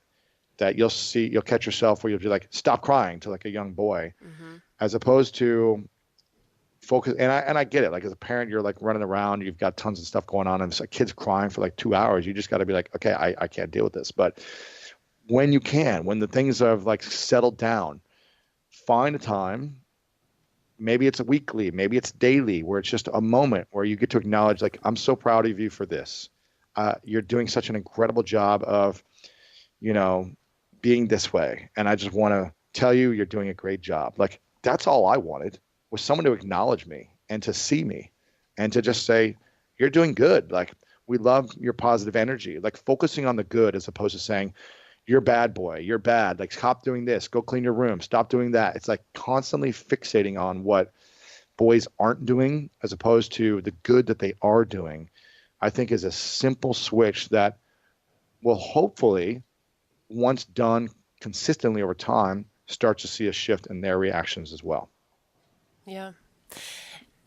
that you'll catch yourself where you'll be like, stop crying to like a young boy, Mm-hmm. as opposed to focus. And I get it. Like as a parent, you're like running around, you've got tons of stuff going on, and a kid's crying for like 2 hours. You just got to be like, okay, I can't deal with this. But when you can, when the things have like settled down, find a time. Maybe it's a weekly, maybe it's daily, where it's just a moment where you get to acknowledge, like, I'm so proud of you for this. You're doing such an incredible job of, you know, being this way. And I just want to tell you, you're doing a great job. Like, that's all I wanted, was someone to acknowledge me and to see me and to just say, you're doing good. Like, we love your positive energy, like focusing on the good as opposed to saying, you're bad, boy, you're bad. Like, stop doing this, go clean your room, stop doing that. It's like constantly fixating on what boys aren't doing as opposed to the good that they are doing, I think is a simple switch that will hopefully, once done consistently over time, start to see a shift in their reactions as well. Yeah.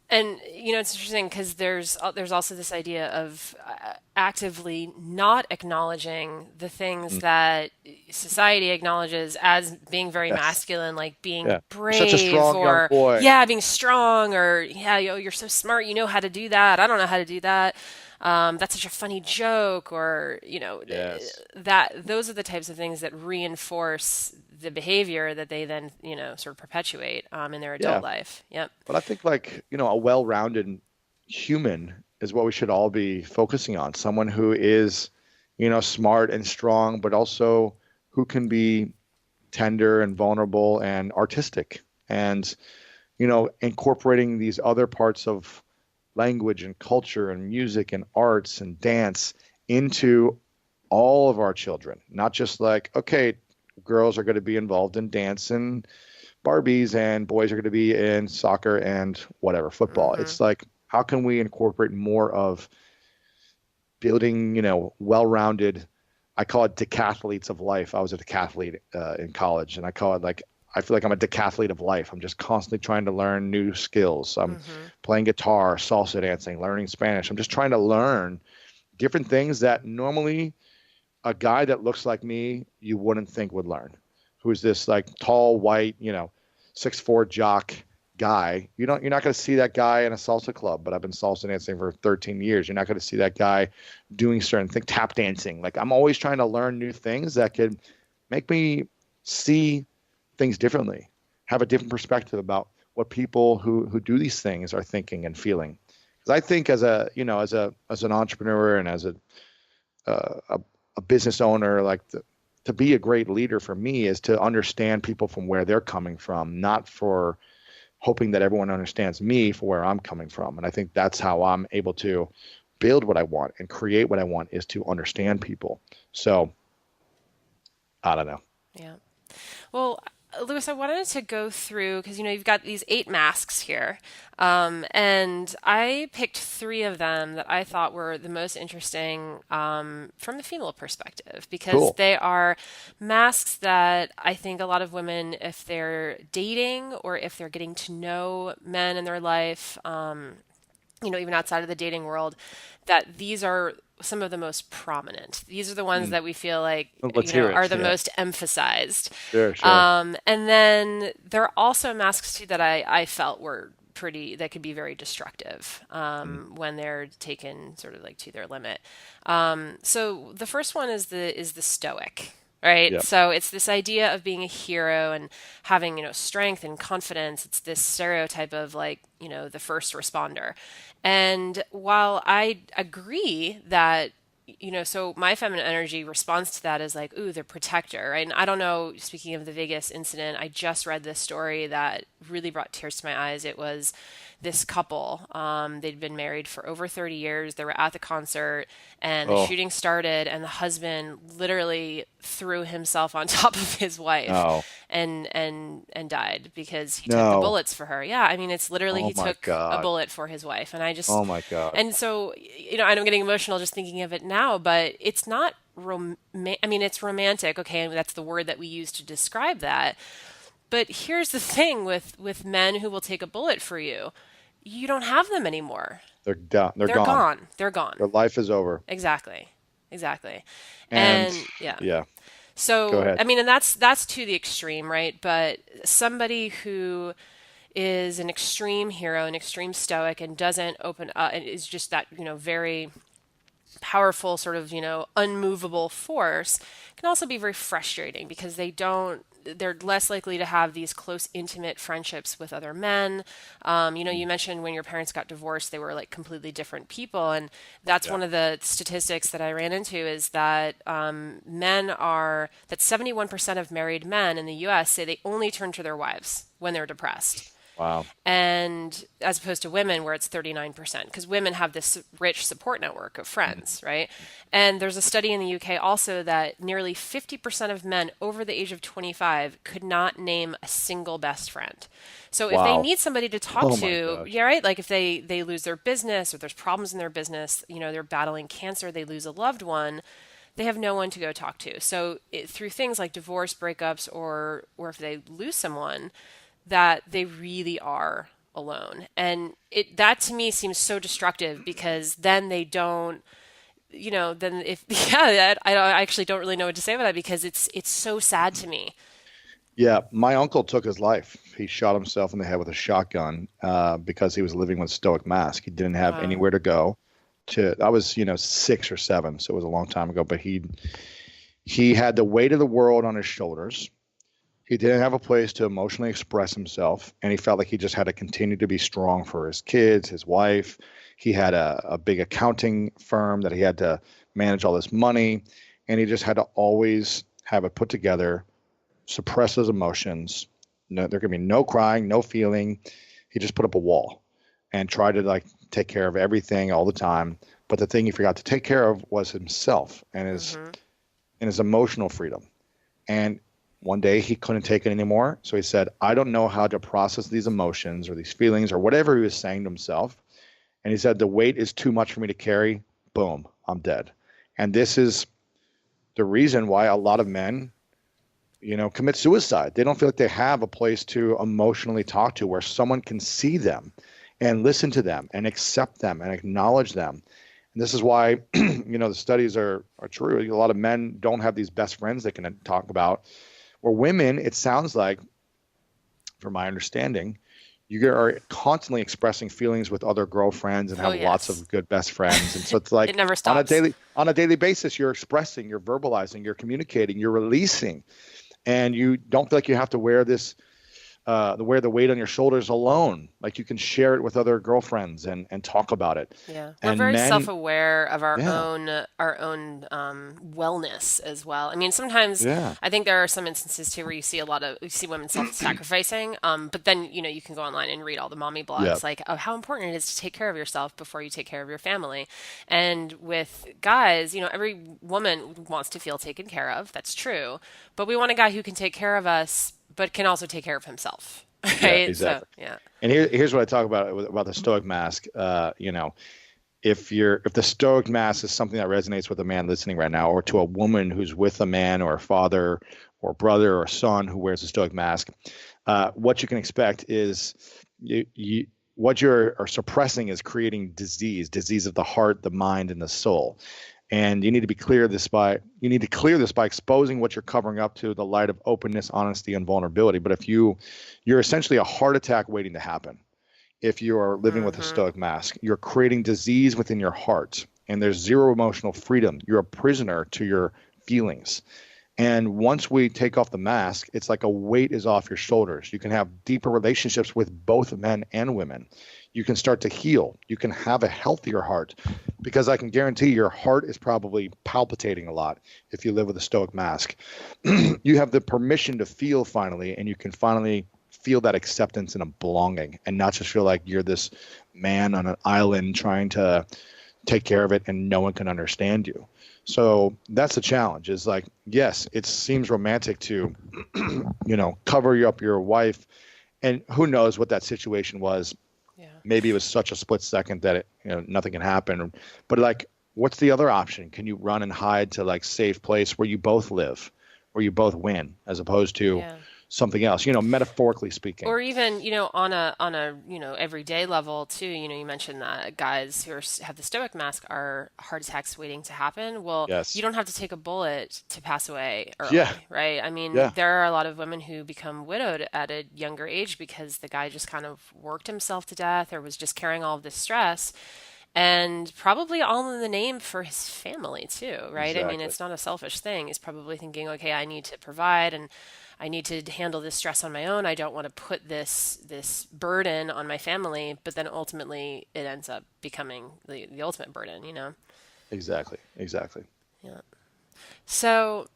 And it's interesting because there's also this idea of actively not acknowledging the things Mm. that society acknowledges as being very Yes. masculine, like being Yeah. You're such a brave, strong young or boy. yeah, being strong, or yeah, you're so smart, you know how to do that. I don't know how to do that. That's such a funny joke, or Yes. that those are the types of things that reinforce the behavior that they then sort of perpetuate in their adult Yeah. life. Yep. But I think like, a well-rounded human is what we should all be focusing on. Someone who is, smart and strong, but also who can be tender and vulnerable and artistic and, incorporating these other parts of language and culture and music and arts and dance into all of our children, not just like, okay, girls are going to be involved in dance and Barbies and boys are going to be in soccer and whatever, football. Mm-hmm. It's like, how can we incorporate more of building, well-rounded, I call it decathletes of life. I was a decathlete in college, and I call it like, I feel like I'm a decathlete of life. I'm just constantly trying to learn new skills. I'm Mm-hmm. playing guitar, salsa dancing, learning Spanish. I'm just trying to learn different things that normally a guy that looks like me, you wouldn't think would learn. Who's this like tall, white, 6'4" jock guy. You're not going to see that guy in a salsa club, but I've been salsa dancing for 13 years. You're not going to see that guy doing certain things, tap dancing. Like, I'm always trying to learn new things that could make me see things differently, have a different perspective about what people who do these things are thinking and feeling. Because I think as an entrepreneur and as a business owner, like to be a great leader for me is to understand people from where they're coming from, not for hoping that everyone understands me for where I'm coming from. And I think that's how I'm able to build what I want and create what I want, is to understand people. So I don't know. Yeah. Well, Lewis, I wanted to go through because you've got these 8 masks here, and I picked 3 of them that I thought were the most interesting from a female perspective because Cool. they are masks that I think a lot of women, if they're dating or if they're getting to know men in their life, even outside of the dating world, that these are some of the most prominent. These are the ones Mm. that we feel like, Well, let's hear are it. the Yeah. most emphasized. Sure. Sure. And then there are also masks too that I felt were pretty, that could be very destructive Mm. when they're taken sort of like to their limit. So the first one is the Stoic. Right. Yeah. So it's this idea of being a hero and having, strength and confidence. It's this stereotype of like, the first responder. And while I agree that, so my feminine energy response to that is like, ooh, the protector, right? And I don't know, speaking of the Vegas incident, I just read this story that really brought tears to my eyes. It was this couple. They'd been married for over 30 years. They were at the concert and the Oh. shooting started, and the husband literally threw himself on top of his wife No. and died because he took the No. bullets for her. Yeah, I mean, it's literally Oh he my took a God. bullet for his wife. And I just, Oh my God. and so, I'm getting emotional just thinking of it now, but it's not I mean, it's romantic, okay, and that's the word that we use to describe that. But here's the thing with men who will take a bullet for you. You don't have them anymore. They're done. They're They're gone. gone. They're gone. Their life is over. Exactly. Exactly. And And yeah. yeah, go So, ahead. I mean, and that's to the extreme, right? But somebody who is an extreme hero, an extreme stoic, and doesn't open up, and is just that, very powerful, sort of, unmovable force, can also be very frustrating because they're less likely to have these close, intimate friendships with other men. You mentioned when your parents got divorced, they were like completely different people. And that's Yeah. one of the statistics that I ran into is that that 71% of married men in the US say they only turn to their wives when they're depressed. Wow. And as opposed to women where it's 39%, because women have this rich support network of friends, right? And there's a study in the UK also that nearly 50% of men over the age of 25 could not name a single best friend. So if they Wow. need somebody to talk Oh my to, gosh. yeah, right? Like if they lose their business or there's problems in their business, they're battling cancer, they lose a loved one, they have no one to go talk to. So through things like divorce, breakups, or if they lose someone, that they really are alone. And that to me seems so destructive because then they don't, then if, yeah, I actually don't really know what to say about that because it's so sad to me. Yeah, my uncle took his life. He shot himself in the head with a shotgun because he was living with Stoic Mask. He didn't have Wow. anywhere to go. I was, 6 or 7, so it was a long time ago. But he had the weight of the world on his shoulders. He didn't have a place to emotionally express himself, and he felt like he just had to continue to be strong for his kids, his wife. He had a big accounting firm that he had to manage all this money, and he just had to always have it put together, suppress his emotions. No, there could be no crying, no feeling. He just put up a wall and tried to like take care of everything all the time. But the thing he forgot to take care of was himself and Hmm. his emotional freedom. And one day he couldn't take it anymore. So he said, I don't know how to process these emotions or these feelings or whatever he was saying to himself. And he said, the weight is too much for me to carry. Boom, I'm dead. And this is the reason why a lot of men, commit suicide. They don't feel like they have a place to emotionally talk to where someone can see them and listen to them and accept them and acknowledge them. And this is why, the studies are true. A lot of men don't have these best friends they can talk about. Or women, it sounds like, from my understanding, you are constantly expressing feelings with other girlfriends and Oh, have lots yes. of good best friends. And so it's It like never on a stops. daily basis, you're expressing, you're verbalizing, you're communicating, you're releasing, and you don't feel like you have to wear the weight on your shoulders alone. Like you can share it with other girlfriends and talk about it. Yeah, we're And very men, self-aware of yeah, our own wellness as well. I mean, sometimes yeah, I think there are some instances too where you see women self-sacrificing. But then you can go online and read all the mommy yeah, blogs like, oh, how important it is to take care of yourself before you take care of your family. And with guys, every woman wants to feel taken care of. That's true, but we want a guy who can take care of us, but can also take care of himself. yeah, Right? So exactly. yeah. And here's what I talk about the Stoic Mask. If the Stoic Mask is something that resonates with a man listening right now, or to a woman who's with a man or a father or brother or son who wears a Stoic Mask, what you can expect is what you're suppressing is creating disease of the heart, the mind, and the soul. And you need to clear this by exposing what you're covering up to the light of openness, honesty, and vulnerability. But if you're essentially a heart attack waiting to happen. If you are living with a Hmm. Stoic Mask, you're creating disease within your heart, and there's zero emotional freedom. You're a prisoner to your feelings. And once we take off the mask, it's like a weight is off your shoulders. You can have deeper relationships with both men and women. You can start to heal. You can have a healthier heart, because I can guarantee your heart is probably palpitating a lot if you live with a Stoic Mask. You have the permission to feel finally, and you can finally feel that acceptance and a belonging, and not just feel like you're this man on an island trying to take care of it and no one can understand you. So that's the challenge is like, yes, it seems romantic to, cover up your wife. And who knows what that situation was. Yeah. Maybe it was such a split second that nothing can happen. But like, what's the other option? Can you run and hide to like safe place where you both live, where you both win, as opposed to Yeah. something else, metaphorically speaking. Or even, on a everyday level too. You mentioned that guys who have the Stoic mask are heart attacks waiting to happen. Well, you Yes. don't have to take a bullet to pass away Yeah. early, right? I mean, Yeah. there are a lot of women who become widowed at a younger age because the guy just kind of worked himself to death or was just carrying all of this stress. And probably all in the name for his family too, right? I mean, Exactly. it's not a selfish thing. He's probably thinking, okay, I need to provide and I need to handle this stress on my own. I don't want to put this burden on my family, but then ultimately it ends up becoming the ultimate burden. Exactly. Exactly. Yeah. So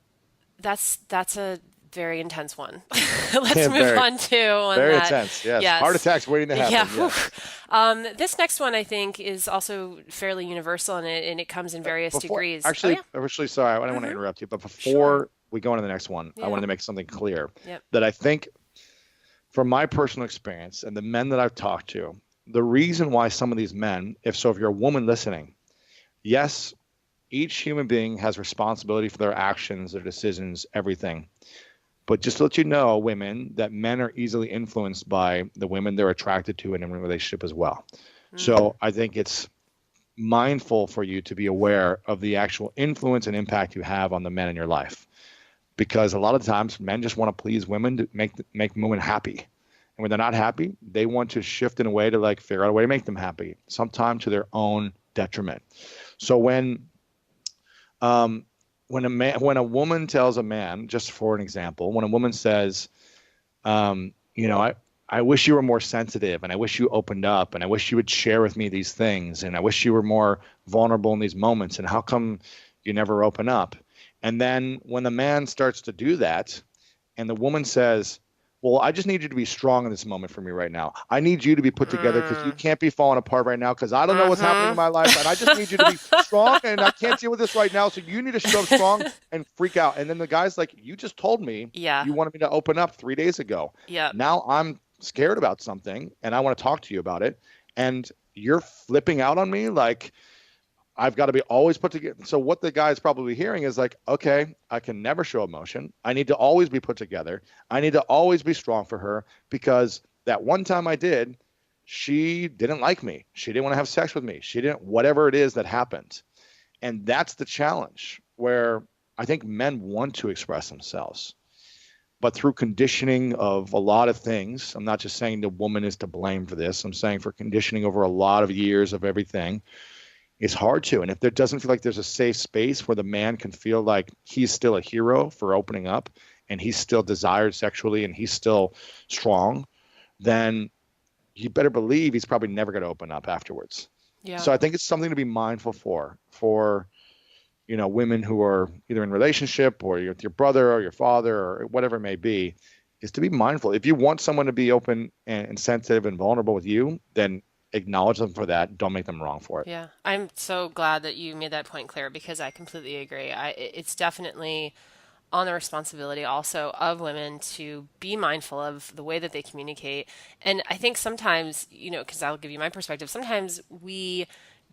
that's a very intense one. Let's Yeah, move very, on to one very that, intense. Yes. Heart yes. attacks waiting to Yeah. happen. Whew. Yes. This next one I think is also fairly universal and it comes in various Before, degrees. Oh actually, yeah. originally, sorry, I don't want to Mm-hmm. interrupt you, but Sure. before we go on to the next one, I Yeah. wanted to make something clear Yep. that I think from my personal experience and the men that I've talked to, the reason why some of these men, if you're a woman listening, yes, each human being has responsibility for their actions, their decisions, everything. But just to let you know, women, that men are easily influenced by the women they're attracted to in a relationship as well. Mm. So I think it's mindful for you to be aware of the actual influence and impact you have on the men in your life. Because a lot of times men just want to please women to make women happy. And when they're not happy, they want to shift in a way to like figure out a way to make them happy, sometimes to their own detriment. So um, when a woman tells a man, just for an example, when a woman says, I wish you were more sensitive and I wish you opened up and I wish you would share with me these things and I wish you were more vulnerable in these moments and how come you never open up? And then when the man starts to do that and the woman says, well, I just need you to be strong in this moment for me right now. I need you to be put together because you Mm. can't be falling apart right now because I don't know what's happening in Mm-hmm. my life. And I just need you to be strong and I can't deal with this right now. So you need to show up strong and freak out. And then the guy's like, you just told me Yeah. you wanted me to open up 3 days ago. Yep. Now I'm scared about something and I want to talk to you about it. And you're flipping out on me like I've got to be always put together. So what the guy's probably hearing is like, okay, I can never show emotion. I need to always be put together. I need to always be strong for her because that one time I did, she didn't like me. She didn't want to have sex with me. She didn't, whatever it is that happened. And that's the challenge where I think men want to express themselves. But through conditioning of a lot of things, I'm not just saying the woman is to blame for this. I'm saying for conditioning over a lot of years of everything, it's hard to. And if there doesn't feel like there's a safe space where the man can feel like he's still a hero for opening up and he's still desired sexually and he's still strong, then you better believe he's probably never going to open up afterwards. Yeah. So I think it's something to be mindful for women who are either in relationship or with your brother or your father or whatever it may be, is to be mindful. If you want someone to be open and sensitive and vulnerable with you, then acknowledge them for that. Don't make them wrong for it. Yeah. I'm so glad that you made that point, Claire, because I completely agree. It's definitely on the responsibility also of women to be mindful of the way that they communicate. And I think sometimes, because I'll give you my perspective, sometimes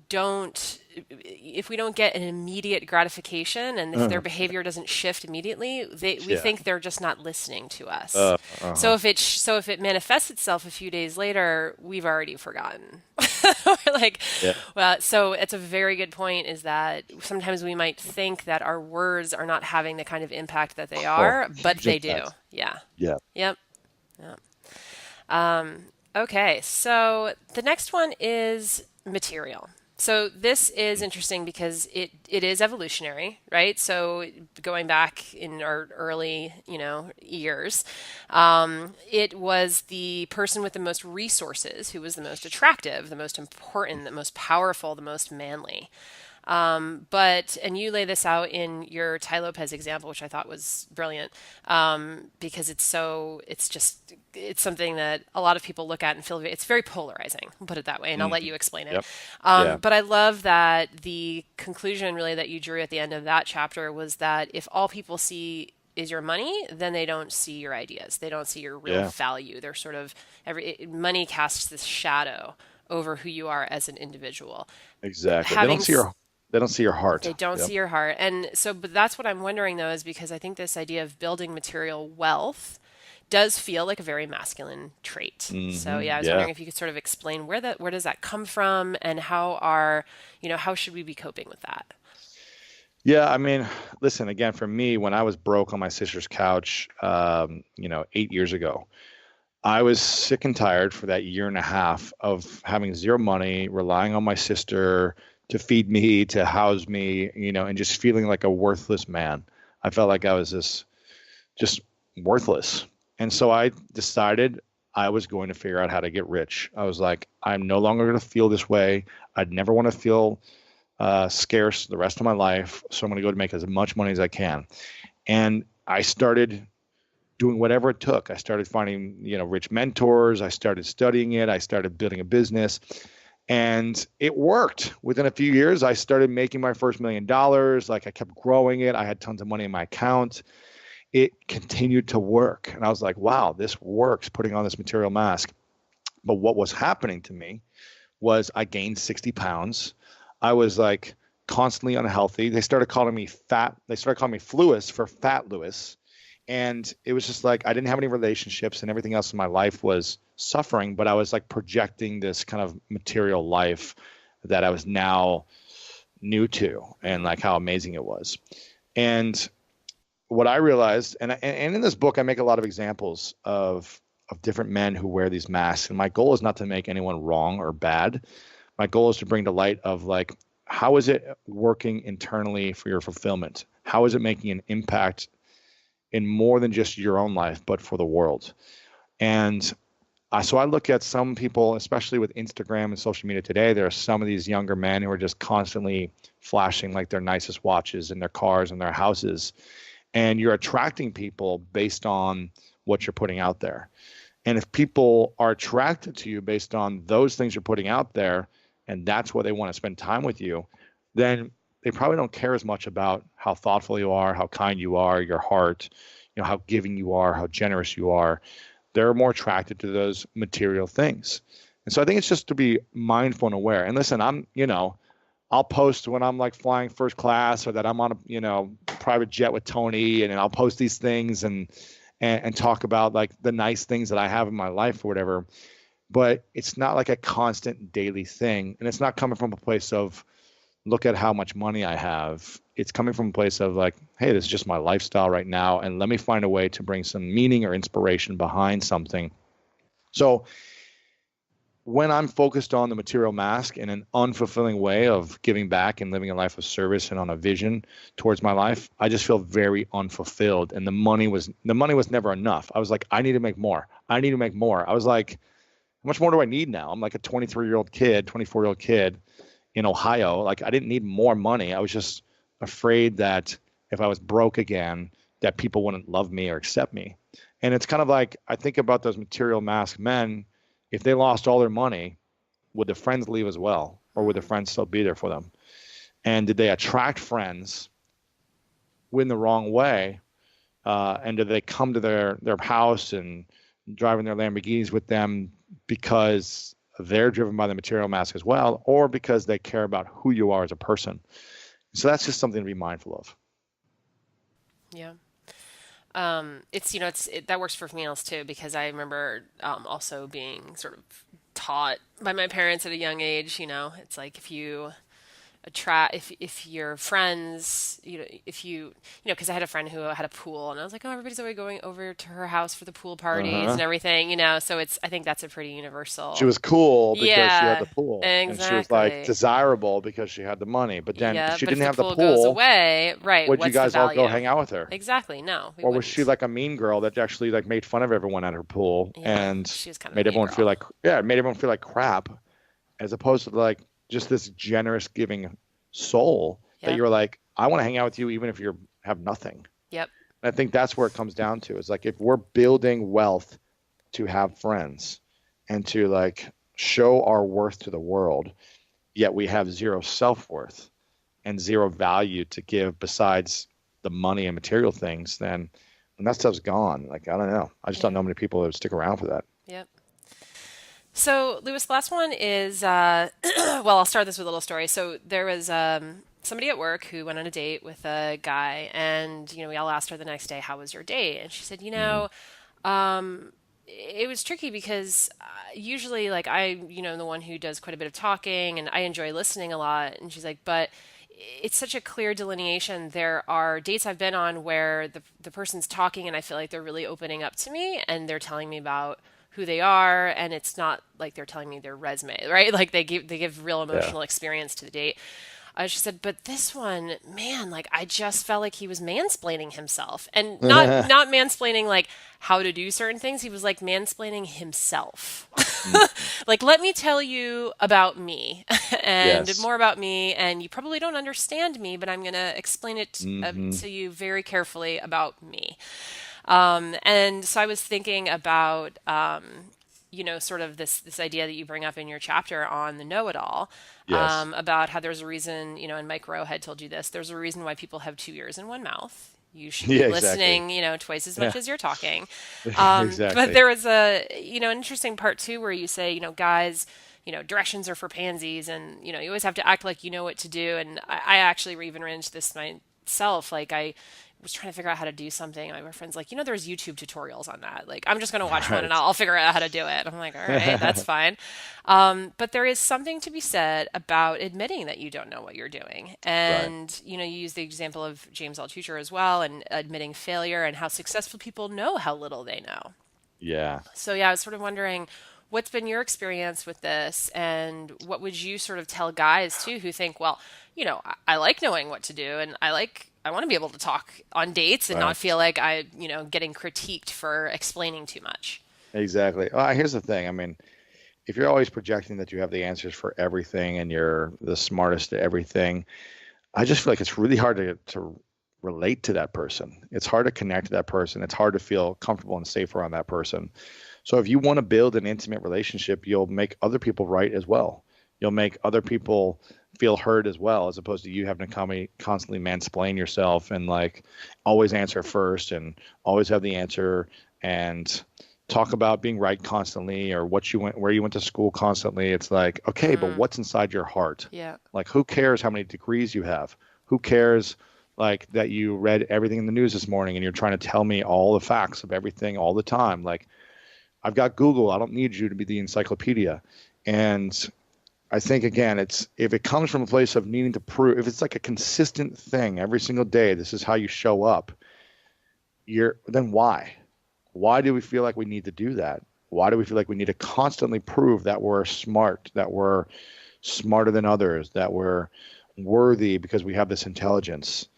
don't if we don't get an immediate gratification and if their Uh, behavior doesn't shift immediately, we yeah. think they're just not listening to us. Uh-huh. So if it manifests itself a few days later, we've already forgotten. We're like, Yeah. well, so it's a very good point is that sometimes we might think that our words are not having the kind of impact that they Oh, are, but huge they do. impact. Yeah. Yeah. Yep. Yep. Okay, so the next one is material. So this is interesting because it is evolutionary, right? So going back in our early, years, it was the person with the most resources who was the most attractive, the most important, the most powerful, the most manly. And you lay this out in your Tai Lopez example, which I thought was brilliant, because it's something that a lot of people look at and feel it's very polarizing. I'll put it that way, and I'll let you explain it. Yep. Yeah. But I love that the conclusion really that you drew at the end of that chapter was that if all people see is your money, then they don't see your ideas. They don't see your real value. They're sort of money casts this shadow over who you are as an individual. Exactly. They don't see your heart. They don't see your heart. And so, but that's what I'm wondering though, is because I think this idea of building material wealth does feel like a very masculine trait. So yeah, I was wondering if you could sort of explain where does that come from, and how should we be coping with that? Yeah, I mean, listen, again, for me, when I was broke on my sister's couch, 8 years ago, I was sick and tired for that year and a half of having zero money, relying on my sister to feed me, to house me, and just feeling like a worthless man. I felt like I was just worthless. And so I decided I was going to figure out how to get rich. I was like, I'm no longer going to feel this way. I'd never want to feel scarce the rest of my life. So I'm going to go to make as much money as I can. And I started doing whatever it took. I started finding, rich mentors. I started studying it. I started building a business, and it worked. Within a few years, I started making my first $1 million. Like, I kept growing it. I had tons of money in my account. It continued to work. And I was like, wow, this works, putting on this material mask. But what was happening to me was I gained 60 pounds. I was like constantly unhealthy. They started calling me fat. They started calling me Fluis for Fat Lewis. And it was just like I didn't have any relationships, and everything else in my life was suffering. But I was like projecting this kind of material life that I was now new to, and like how amazing it was. And what I realized, and in this book, I make a lot of examples of different men who wear these masks. And my goal is not to make anyone wrong or bad. My goal is to bring to light of like, how is it working internally for your fulfillment? How is it making an impact in more than just your own life, but for the world? And so I look at some people, especially with Instagram and social media today, there are some of these younger men who are just constantly flashing like their nicest watches and their cars and their houses. And you're attracting people based on what you're putting out there. And if people are attracted to you based on those things you're putting out there, and that's where they want to spend time with you, then they probably don't care as much about how thoughtful you are, how kind you are, your heart, how giving you are, how generous you are. They're more attracted to those material things. And so I think it's just to be mindful and aware. And listen, I'll post when I'm like flying first class, or that I'm on a, private jet with Tony, and I'll post these things and talk about like the nice things that I have in my life or whatever. But it's not like a constant daily thing. And it's not coming from a place of, look at how much money I have. It's coming from a place of like, hey, this is just my lifestyle right now, and let me find a way to bring some meaning or inspiration behind something. So when I'm focused on the material mask in an unfulfilling way of giving back and living a life of service and on a vision towards my life, I just feel very unfulfilled. And the money was never enough. I was like, I need to make more. I need to make more. I was like, how much more do I need now? I'm like a 24-year-old kid in Ohio. Like, I didn't need more money. I was just afraid that if I was broke again, that people wouldn't love me or accept me. And it's kind of like, I think about those material mask men. If they lost all their money, would the friends leave as well? Or would the friends still be there for them? And did they attract friends in the wrong way? And did they come to their house and driving their Lamborghinis with them because they're driven by the material mask as well, or because they care about who you are as a person? So that's just something to be mindful of. Yeah. That works for females too, because I remember also being sort of taught by my parents at a young age, it's like if your friends, because I had a friend who had a pool, and I was like, oh, everybody's always going over to her house for the pool parties and everything, so I think that's a pretty universal. She was cool because she had Yeah, the pool. exactly. And she was like desirable because she had the money. But then if she but didn't if have the the pool pool, goes away, right? would you What's the guys all go value? hang out with her? Exactly. No, we Or was wouldn't. she like a mean girl that actually like made fun of everyone at her pool and She was kind of made a mean everyone girl. feel like, made everyone feel like crap, as opposed to like just this generous giving soul that Yep. you're like, I want to hang out with you even if you have nothing. Yep. And I think that's where it comes down to. It's like if we're building wealth to have friends and to like show our worth to the world, yet we have zero self-worth and zero value to give besides the money and material things, then when that stuff's gone, like, I don't know. I just don't know many people that would stick around for that. Yep. So, Lewis, the last one is, well, I'll start this with a little story. So there was somebody at work who went on a date with a guy, and, we all asked her the next day, how was your date? And she said, it was tricky because usually, like, I'm the one who does quite a bit of talking, and I enjoy listening a lot. And she's like, but it's such a clear delineation. There are dates I've been on where the person's talking, and I feel like they're really opening up to me, and they're telling me about who they are, and it's not like they're telling me their resume, right? Like they give real Yeah. emotional experience to the date. She said, but this one, man, like I just felt like he was mansplaining himself, and not mansplaining like how to do certain things. He was like mansplaining himself. Like, let me tell you about me and Yes. more about me, and you probably don't understand me, but I'm going to explain it Hmm. to you very carefully about me. And so I was thinking about, sort of this idea that you bring up in your chapter on the know-it-all, Yes. about how there's a reason, and Mike Rowe had told you this, there's a reason why people have two ears and one mouth. You should be Yeah, exactly. listening, twice as much Yeah, as you're talking. But exactly. there was an interesting part too where you say, guys, directions are for pansies, and, you always have to act like you know what to do. And I actually even ran into this myself. Like I was trying to figure out how to do something. And my friend's like, there's YouTube tutorials on that. Like, I'm just going to watch one and Right. I'll figure out how to do it. I'm like, all right, that's fine. But there is something to be said about admitting that you don't know what you're doing. Right. And, you use the example of James Altucher as well, and admitting failure, and how successful people know how little they know. Yeah. So, yeah, I was sort of wondering, what's been your experience with this, and what would you sort of tell guys too who think, well, I like knowing what to do, and I want to be able to talk on dates and not Right. feel like getting critiqued for explaining too much. Exactly. Here's the thing. I mean, if you're always projecting that you have the answers for everything and you're the smartest at everything, I just feel like it's really hard to relate to that person. It's hard to connect to that person. It's hard to feel comfortable and safe around that person. So if you want to build an intimate relationship, you'll make other people right as well. You'll make other people feel heard as well, as opposed to you having to constantly mansplain yourself and like always answer first and always have the answer and talk about being right constantly or where you went to school constantly. It's like, okay, but what's inside your heart? Yeah. Like, who cares how many degrees you have? Who cares like that you read everything in the news this morning and you're trying to tell me all the facts of everything all the time? Like, I've got Google. I don't need you to be the encyclopedia. And I think again, it's if it comes from a place of needing to prove, if it's like a consistent thing every single day, this is how you show up. Then why? Why do we feel like we need to do that? Why do we feel like we need to constantly prove that we're smart, that we're smarter than others, that we're worthy because we have this intelligence?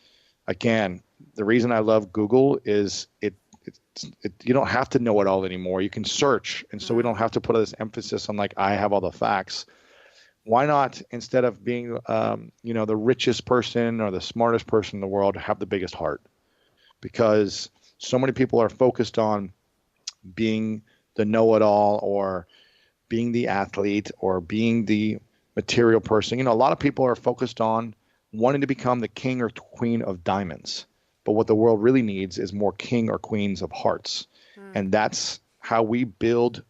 Again, the reason I love Google is you don't have to know it all anymore. You can search. And so we don't have to put this emphasis on like, I have all the facts. Why not, instead of being, the richest person or the smartest person in the world, have the biggest heart? Because so many people are focused on being the know-it-all or being the athlete or being the material person. A lot of people are focused on wanting to become the king or queen of diamonds. But what the world really needs is more king or queens of hearts. And that's how we build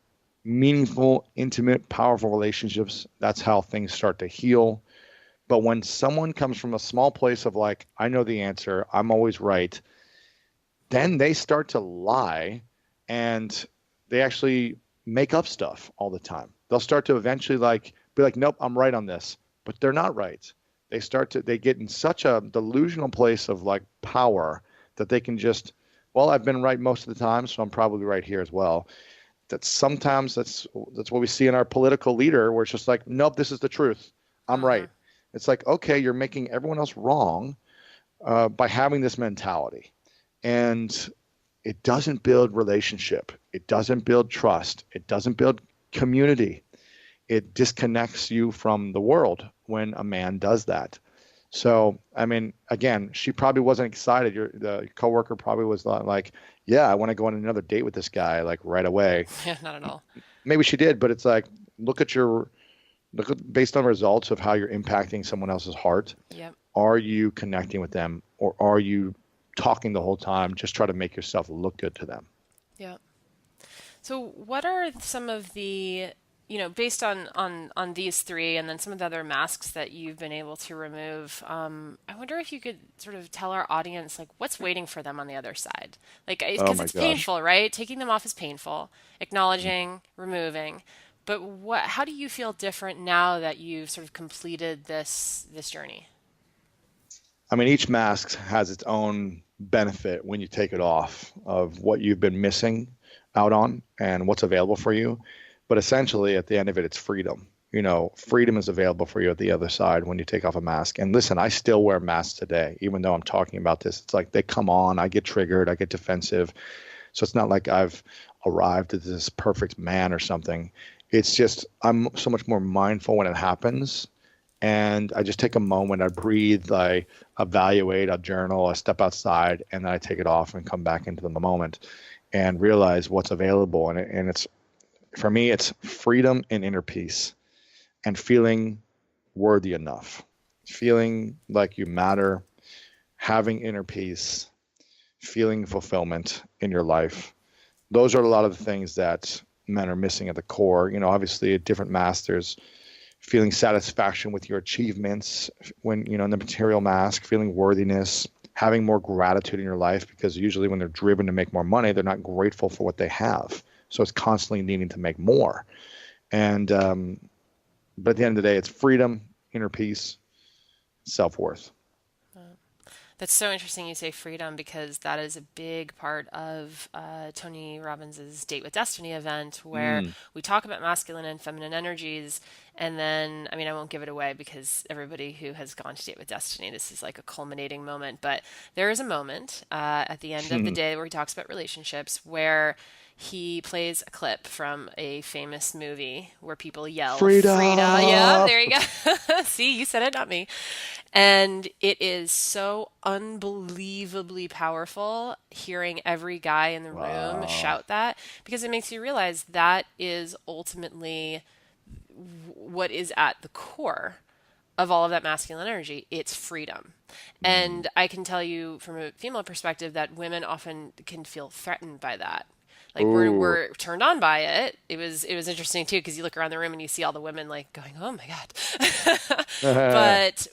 meaningful, intimate, powerful relationships. That's how things start to heal. But when someone comes from a small place of like, I know the answer, I'm always right, then they start to lie and they actually make up stuff all the time. They'll start to eventually be like, nope, I'm right on this, but they're not right. They get in such a delusional place of like power that they can just, well, I've been right most of the time, so I'm probably right here as well. That sometimes that's what we see in our political leader, where it's just like, nope, this is the truth. I'm right. It's like, okay, you're making everyone else wrong by having this mentality. And it doesn't build relationship. It doesn't build trust. It doesn't build community. It disconnects you from the world when a man does that. So, I mean, again, she probably wasn't excited. The coworker probably was not like, yeah, I want to go on another date with this guy like right away. Yeah, not at all. Maybe she did, but it's like, look at your, look at, based on results of how you're impacting someone else's heart. Yep. Are you connecting with them, or are you talking the whole time, just try to make yourself look good to them? Yep. So what are some of the, based on these three and then some of the other masks that you've been able to remove, I wonder if you could sort of tell our audience like what's waiting for them on the other side. Like, Oh because my it's gosh. painful, right? Taking them off is painful, acknowledging, removing. But how do you feel different now that you've sort of completed this journey? I mean, each mask has its own benefit when you take it off of what you've been missing out on and what's available for you. But essentially, at the end of it, it's freedom. Freedom is available for you at the other side when you take off a mask. And listen, I still wear masks today, even though I'm talking about this. It's like they come on, I get triggered, I get defensive. So it's not like I've arrived at this perfect man or something. It's just I'm so much more mindful when it happens. And I just take a moment, I breathe, I evaluate, I journal, I step outside, and then I take it off and come back into the moment and realize what's available. And it's, for me, it's freedom and inner peace and feeling worthy enough, feeling like you matter, having inner peace, feeling fulfillment in your life. Those are a lot of the things that men are missing at the core. Obviously, at different masters, feeling satisfaction with your achievements when, in the material mask, feeling worthiness, having more gratitude in your life, because usually when they're driven to make more money, they're not grateful for what they have. So it's constantly needing to make more. And, but at the end of the day, it's freedom, inner peace, self-worth. That's so interesting you say freedom because that is a big part of Tony Robbins' Date with Destiny event where Mm. we talk about masculine and feminine energies. And then, I mean, I won't give it away because everybody who has gone to Date with Destiny, this is like a culminating moment. But there is a moment at the end of the day where he talks about relationships where he plays a clip from a famous movie where people yell, Frida. Yeah, Freedom. there you go. See, you said it, not me. And it is so unbelievably powerful hearing every guy in the room Wow. shout that because it makes you realize that is ultimately what is at the core of all of that masculine energy. It's freedom. Mm. And I can tell you from a female perspective that women often can feel threatened by that. Like Ooh. we're turned on by it. It was interesting too because you look around the room and you see all the women like going, "Oh my God." but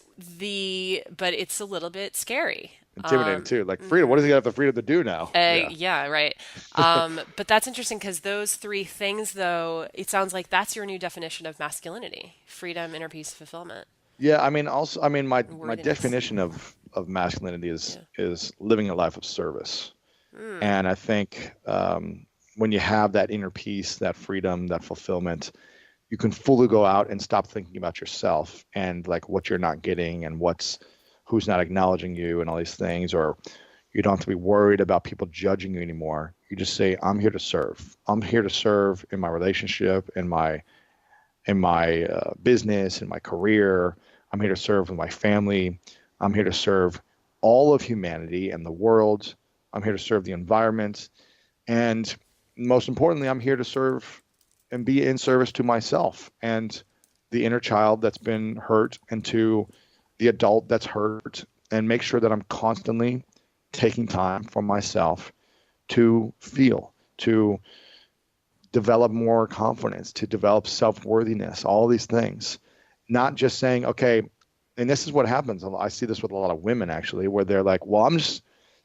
but it's a little bit scary. Intimidating too. Like freedom. What does he have the freedom to do now? Yeah. Yeah, right. But that's interesting because those three things, though, it sounds like that's your new definition of masculinity: freedom, inner peace, fulfillment, Yeah, I mean, also, I mean, and my worthiness. definition of masculinity is Yeah. living a life of service, Mm, and I think when you have that inner peace, that freedom, that fulfillment, you can fully go out and stop thinking about yourself and like what you're not getting and who's not acknowledging you and all these things, or you don't have to be worried about people judging you anymore. You just say, I'm here to serve. I'm here to serve in my relationship, in my business, in my career. I'm here to serve with my family. I'm here to serve all of humanity and the world. I'm here to serve the environment. And most importantly, I'm here to serve and be in service to myself and the inner child that's been hurt and to the adult that's hurt, and make sure that I'm constantly taking time for myself to feel, to develop more confidence, to develop self-worthiness, all these things. Not just saying, okay, and this is what happens. I see this with a lot of women actually, where they're like, well,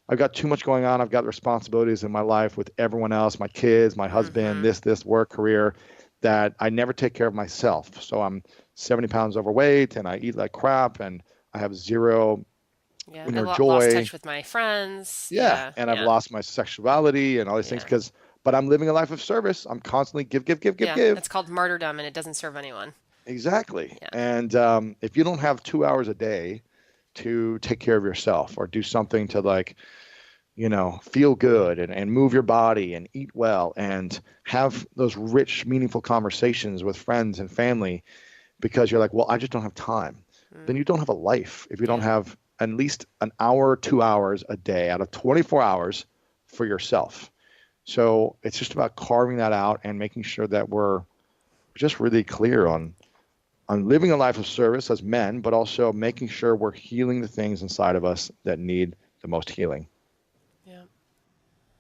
I've got too much going on. I've got responsibilities in my life with everyone else, my kids, my husband, mm-hmm. this, work, career, that I never take care of myself. So I'm 70 pounds overweight and I eat like crap and I have zero Yeah, I inner lost joy. touch with my friends. Yeah. Yeah, And I've yeah, lost my sexuality and all these things yeah, but I'm living a life of service. I'm constantly give, give, give, give, yeah. give. It's called martyrdom, and it doesn't serve anyone. Exactly. Yeah, And if you don't have 2 hours a day to take care of yourself or do something to like, feel good and move your body and eat well and have those rich, meaningful conversations with friends and family because you're like, well, I just don't have time. then you don't have a life. If you don't have at least an hour, 2 hours a day out of 24 hours for yourself. So it's just about carving that out and making sure that we're just really clear on living a life of service as men, but also making sure we're healing the things inside of us that need the most healing. Yeah.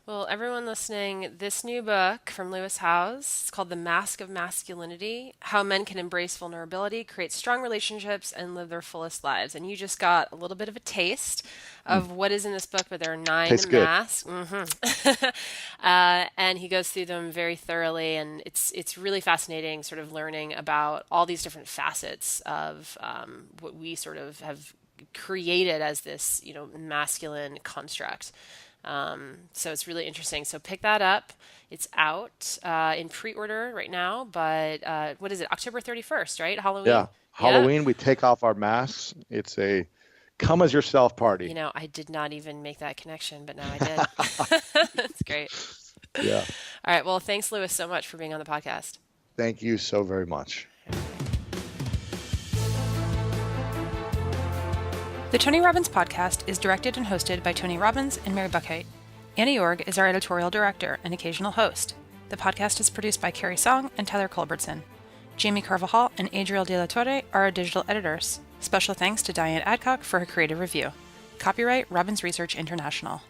Well, everyone listening, this new book from Lewis Howes, it's called The Mask of Masculinity, How Men Can Embrace Vulnerability, Create Strong Relationships, and Live Their Fullest Lives. And you just got a little bit of a taste of what is in this book, but there are 9 Tastes good. masks. And he goes through them very thoroughly, and it's really fascinating sort of learning about all these different facets of what we sort of have created as this, masculine construct. So it's really interesting. So pick that up. It's out in pre-order right now, but what is it? October 31st, right? Halloween. Yeah. Halloween, we take off our masks. It's a come as yourself party. I did not even make that connection, but now I did. That's great. Yeah. All right. Well, thanks, Lewis, so much for being on the podcast. Thank you so very much. The Tony Robbins podcast is directed and hosted by Tony Robbins and Mary Buckheit. Annie Yoerg is our editorial director and occasional host. The podcast is produced by Carrie Song and Tyler Culbertson. Jamie Carvajal and Adriel De La Torre are our digital editors. Special thanks to Diane Adcock for her creative review. Copyright Robbins Research International.